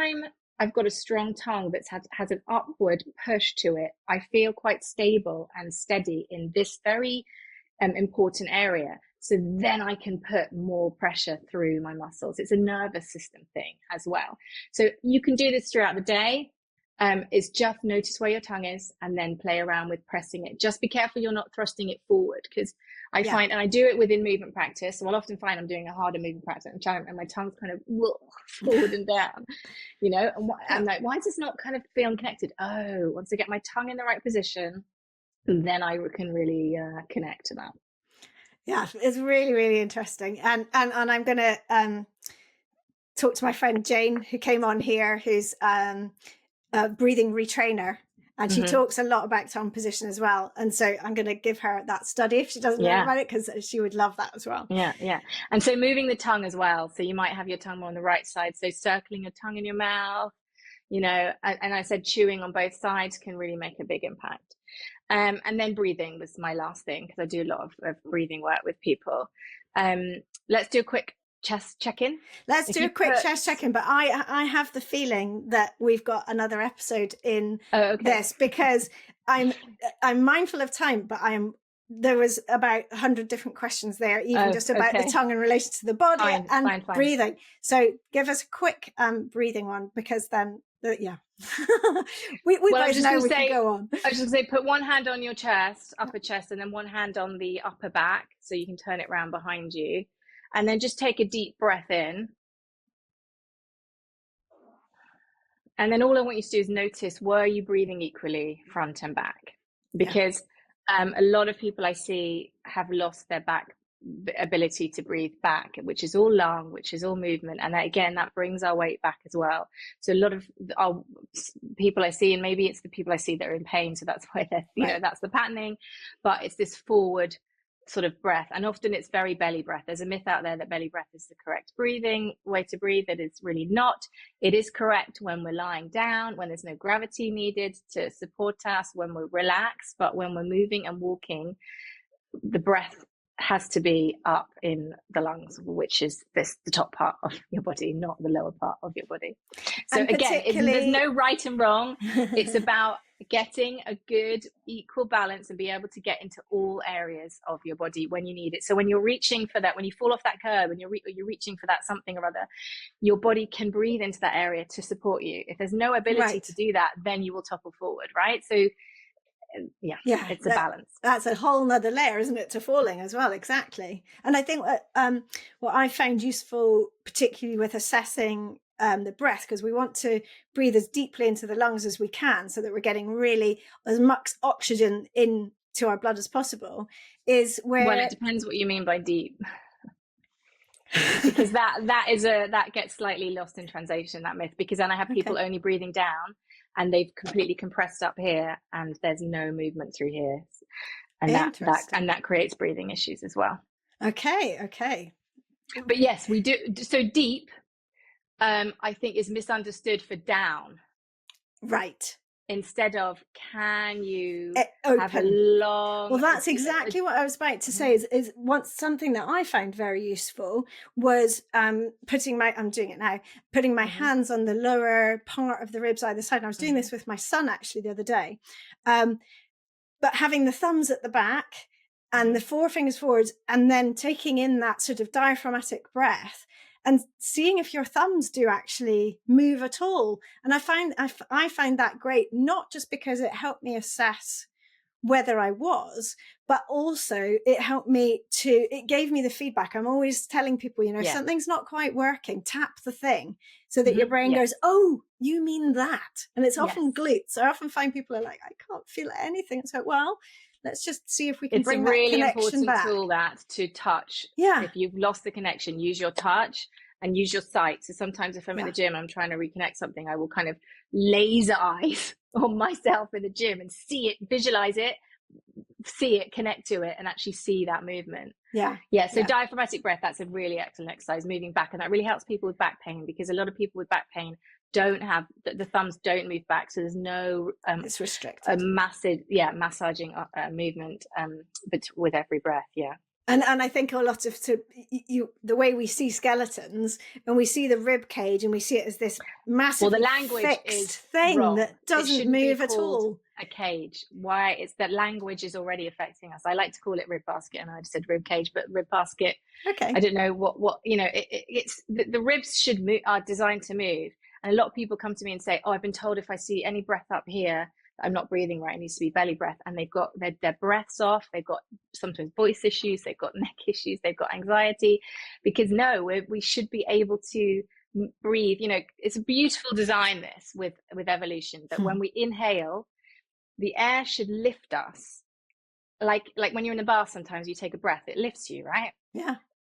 I've got a strong tongue that has an upward push to it, I feel quite stable and steady in this very important area. So then I can put more pressure through my muscles. It's a nervous system thing as well. So you can do this throughout the day. Is just notice where your tongue is and then play around with pressing it. Just be careful you're not thrusting it forward, because I find, and I do it within movement practice, so I'll often find I'm doing a harder movement practice and my tongue's kind of forward and down, and I'm like, why is this not kind of feeling connected? Oh, once I get my tongue in the right position, then I can really connect to that. Yeah, it's really, really interesting. And I'm going to talk to my friend Jane, who came on here, who's a breathing retrainer, and she talks a lot about tongue position as well. And so I'm going to give her that study if she doesn't know about it, because she would love that as well. Yeah. And so moving the tongue as well. So you might have your tongue more on the right side. So circling your tongue in your mouth, and I said chewing on both sides can really make a big impact. And then breathing was my last thing, because I do a lot of breathing work with people. Let's do a quick chest check-in. Let's do a quick chest check-in, but I have the feeling that we've got another episode in this, because I'm mindful of time, but there was about 100 different questions there, even just about the tongue in relation to the body and breathing. So give us a quick breathing one, because then we both know we can go on. I was just going to say, put one hand on your chest, upper chest, and then one hand on the upper back, so you can turn it around behind you. And then just take a deep breath in. And then all I want you to do is notice, were you breathing equally front and back? Because a lot of people I see have lost their back ability to breathe back, which is all lung, which is all movement. And that brings our weight back as well. So a lot of our people I see, and maybe it's the people I see that are in pain, so that's why they're, that's the patterning, but it's this forward sort of breath, and often it's very belly breath. There's a myth out there that belly breath is the correct breathing way to breathe. That is really not. It is correct when we're lying down, when there's no gravity needed to support us, when we're relaxed, but when we're moving and walking, the breath has to be up in the lungs, which is the top part of your body, not the lower part of your body. So and again, there's no right and wrong. It's about getting a good equal balance and be able to get into all areas of your body when you need it. So when you're reaching for that, when you fall off that curb and you're reaching for that something or other, your body can breathe into that area to support you. If there's no ability to do that, then you will topple forward, right? So yeah, it's a balance. That's a whole nother layer, isn't it, to falling as well? Exactly. And I think what I found useful, particularly with assessing the breath, because we want to breathe as deeply into the lungs as we can so that we're getting really as much oxygen into our blood as possible, is where... Well, it depends what you mean by deep. Because that gets slightly lost in translation, that myth, because then I have people only breathing down and they've completely compressed up here and there's no movement through here, and that creates breathing issues as well. Okay. But yes, we do. So deep, I think, is misunderstood for down, right? Instead of, can you have a long... Well, that's exactly what I was about to say. Is once something that I found very useful was putting my hands on the lower part of the ribs either side. And I was doing this with my son actually the other day, but having the thumbs at the back and the forefingers forwards, and then taking in that sort of diaphragmatic breath, and seeing if your thumbs do actually move at all. And I find that great, not just because it helped me assess whether I was, but also it gave me the feedback. I'm always telling people, if something's not quite working, tap the thing so that your brain goes, oh, you mean that? And it's often glutes. I often find people are like, I can't feel anything. It's like, well, let's just see if we can bring that connection back. It's a really important tool, that, to touch. Yeah. If you've lost the connection, use your touch and use your sight. So sometimes if I'm in the gym, I'm trying to reconnect something, I will kind of laser eyes on myself in the gym and see it, visualize it, see it, connect to it, and actually see that movement. So diaphragmatic breath, that's a really excellent exercise, moving back, and that really helps people with back pain, because a lot of people with back pain don't have the thumbs don't move back, so there's no it's restricted, a massive massaging movement with every breath. And I think a lot of the way we see skeletons, and we see the rib cage and we see it as this massive, the language is thing wrong. that doesn't move at all. A cage. Why? It's that language is already affecting us. I like to call it rib basket, and I just said rib cage, but rib basket. Okay. I don't know what it's the ribs are designed to move, and a lot of people come to me and say, "Oh, I've been told if I see any breath up here, I'm not breathing right. It needs to be belly breath." And they've got their breaths off. They've got sometimes voice issues. They've got neck issues. They've got anxiety, because we should be able to breathe. It's a beautiful design, this with evolution, that when we inhale, the air should lift us. Like when you're in the bath, sometimes you take a breath, it lifts you, right? Yeah.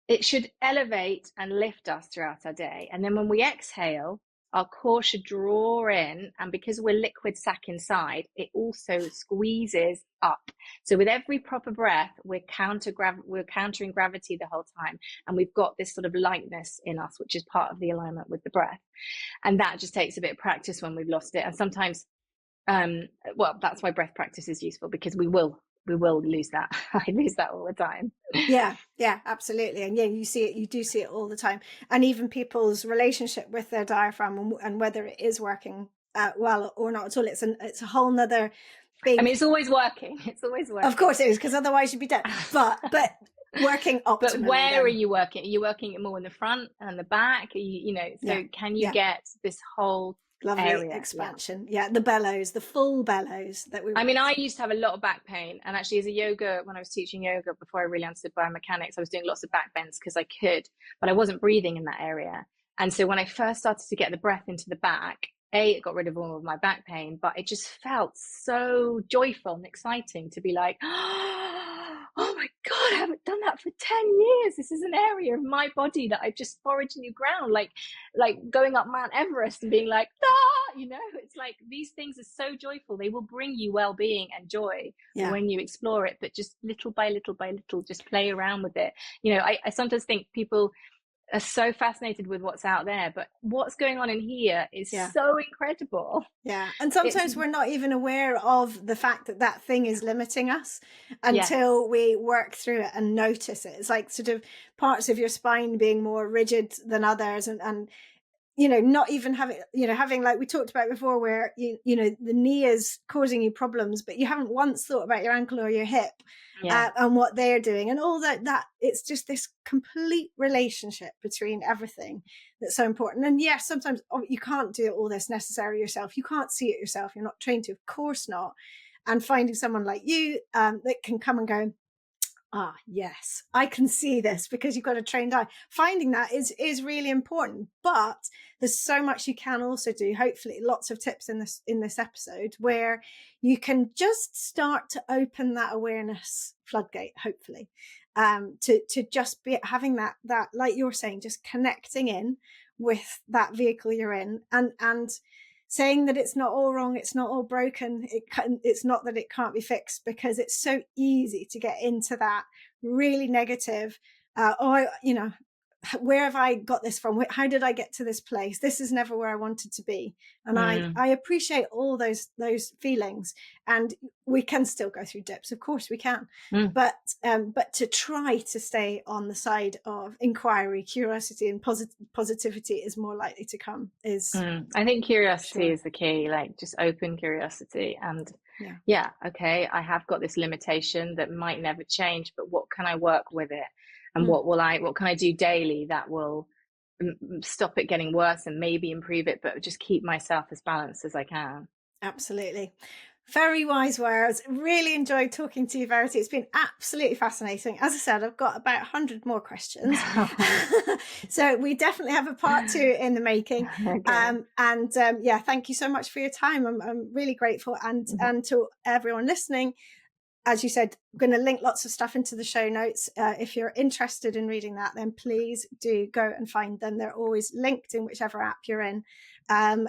It should elevate and lift us throughout our day. And then when we exhale, our core should draw in, and because we're liquid sac inside, it also squeezes up. So with every proper breath, we're countering gravity the whole time, and we've got this sort of lightness in us, which is part of the alignment with the breath. And that just takes a bit of practice when we've lost it. And sometimes, that's why breath practice is useful, because we will lose that. I lose that all the time. Yeah, absolutely. And you do see it all the time. And even people's relationship with their diaphragm and whether it is working well or not at all. It's a whole nother big... I mean, it's always working. Of course it is, because otherwise you'd be dead. But working optimally. But where are you working? Are you working it more in the front and the back? Can you get this whole lovely area expansion? The bellows, the full bellows that we... I mean, I used to have a lot of back pain, and actually when I was teaching yoga, before I really understood biomechanics, I was doing lots of back bends because I could, but I wasn't breathing in that area. And so when I first started to get the breath into the back, it got rid of all of my back pain, but it just felt so joyful and exciting to be like, oh my God, I haven't done that for 10 years. This is an area of my body that I just foraged new ground, like going up Mount Everest and being like, ah, you know, it's like these things are so joyful. They will bring you well-being and joy when you explore it, but just little by little by little, just play around with it. You know, I sometimes think people are so fascinated with what's out there, but what's going on in here is so incredible. Yeah. And sometimes we're not even aware of the fact that that thing is limiting us until we work through it and notice it. It's like sort of parts of your spine being more rigid than others, and you know, not even having, you know, having, like we talked about before, where you know, the knee is causing you problems, but you haven't once thought about your ankle or your hip and what they're doing, and all that it's just this complete relationship between everything that's so important. And yes, sometimes you can't do all this necessarily yourself. You can't see it yourself. You're not trained to, of course not. And finding someone like you that can come and go, yes, I can see this, because you've got a trained eye. Finding that is really important, but there's so much you can also do. Hopefully lots of tips in this episode where you can just start to open that awareness floodgate, hopefully, to just be having that, like you're saying, just connecting in with that vehicle you're in, and saying that it's not all wrong, it's not all broken, it's not that it can't be fixed, because it's so easy to get into that really negative, you know, where have I got this from? How did I get to this place? This is never where I wanted to be. And I appreciate all those feelings, and we can still go through dips, of course we can, but to try to stay on the side of inquiry, curiosity, and positivity is more likely to come. I think curiosity is the key, like just open curiosity, and okay, I have got this limitation that might never change, but what can I work with it? And what can I do daily that will stop it getting worse and maybe improve it, but just keep myself as balanced as I can. Absolutely. Very wise words. Really enjoyed talking to you, Verity. It's been absolutely fascinating. As I said, I've got about 100 more questions. So we definitely have a part 2 in the making. Okay. Thank you so much for your time. I'm really grateful. And to everyone listening, as you said, I'm going to link lots of stuff into the show notes. If you're interested in reading that, then please do go and find them. They're always linked in whichever app you're in. And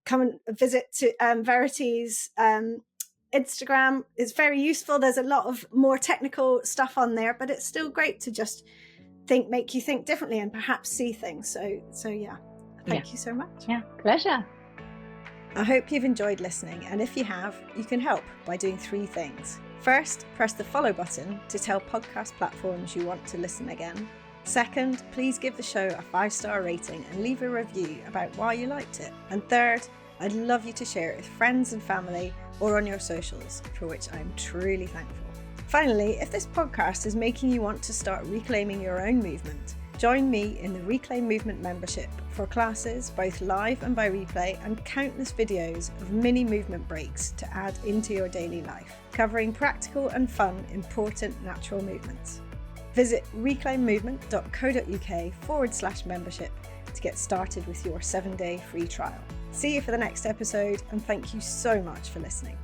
come and visit Verity's Instagram. It's very useful. There's a lot of more technical stuff on there, but it's still great to just make you think differently and perhaps see things. So yeah, thank you so much. Yeah, pleasure. I hope you've enjoyed listening, and if you have, you can help by doing 3 things. First, press the follow button to tell podcast platforms you want to listen again. Second, please give the show a 5-star rating and leave a review about why you liked it. And third, I'd love you to share it with friends and family or on your socials, for which I'm truly thankful. Finally, if this podcast is making you want to start reclaiming your own movement, join me in the Reclaim Movement membership for classes, both live and by replay, and countless videos of mini movement breaks to add into your daily life, covering practical and fun, important natural movements. Visit reclaimmovement.co.uk/membership to get started with your 7-day free trial. See you for the next episode, and thank you so much for listening.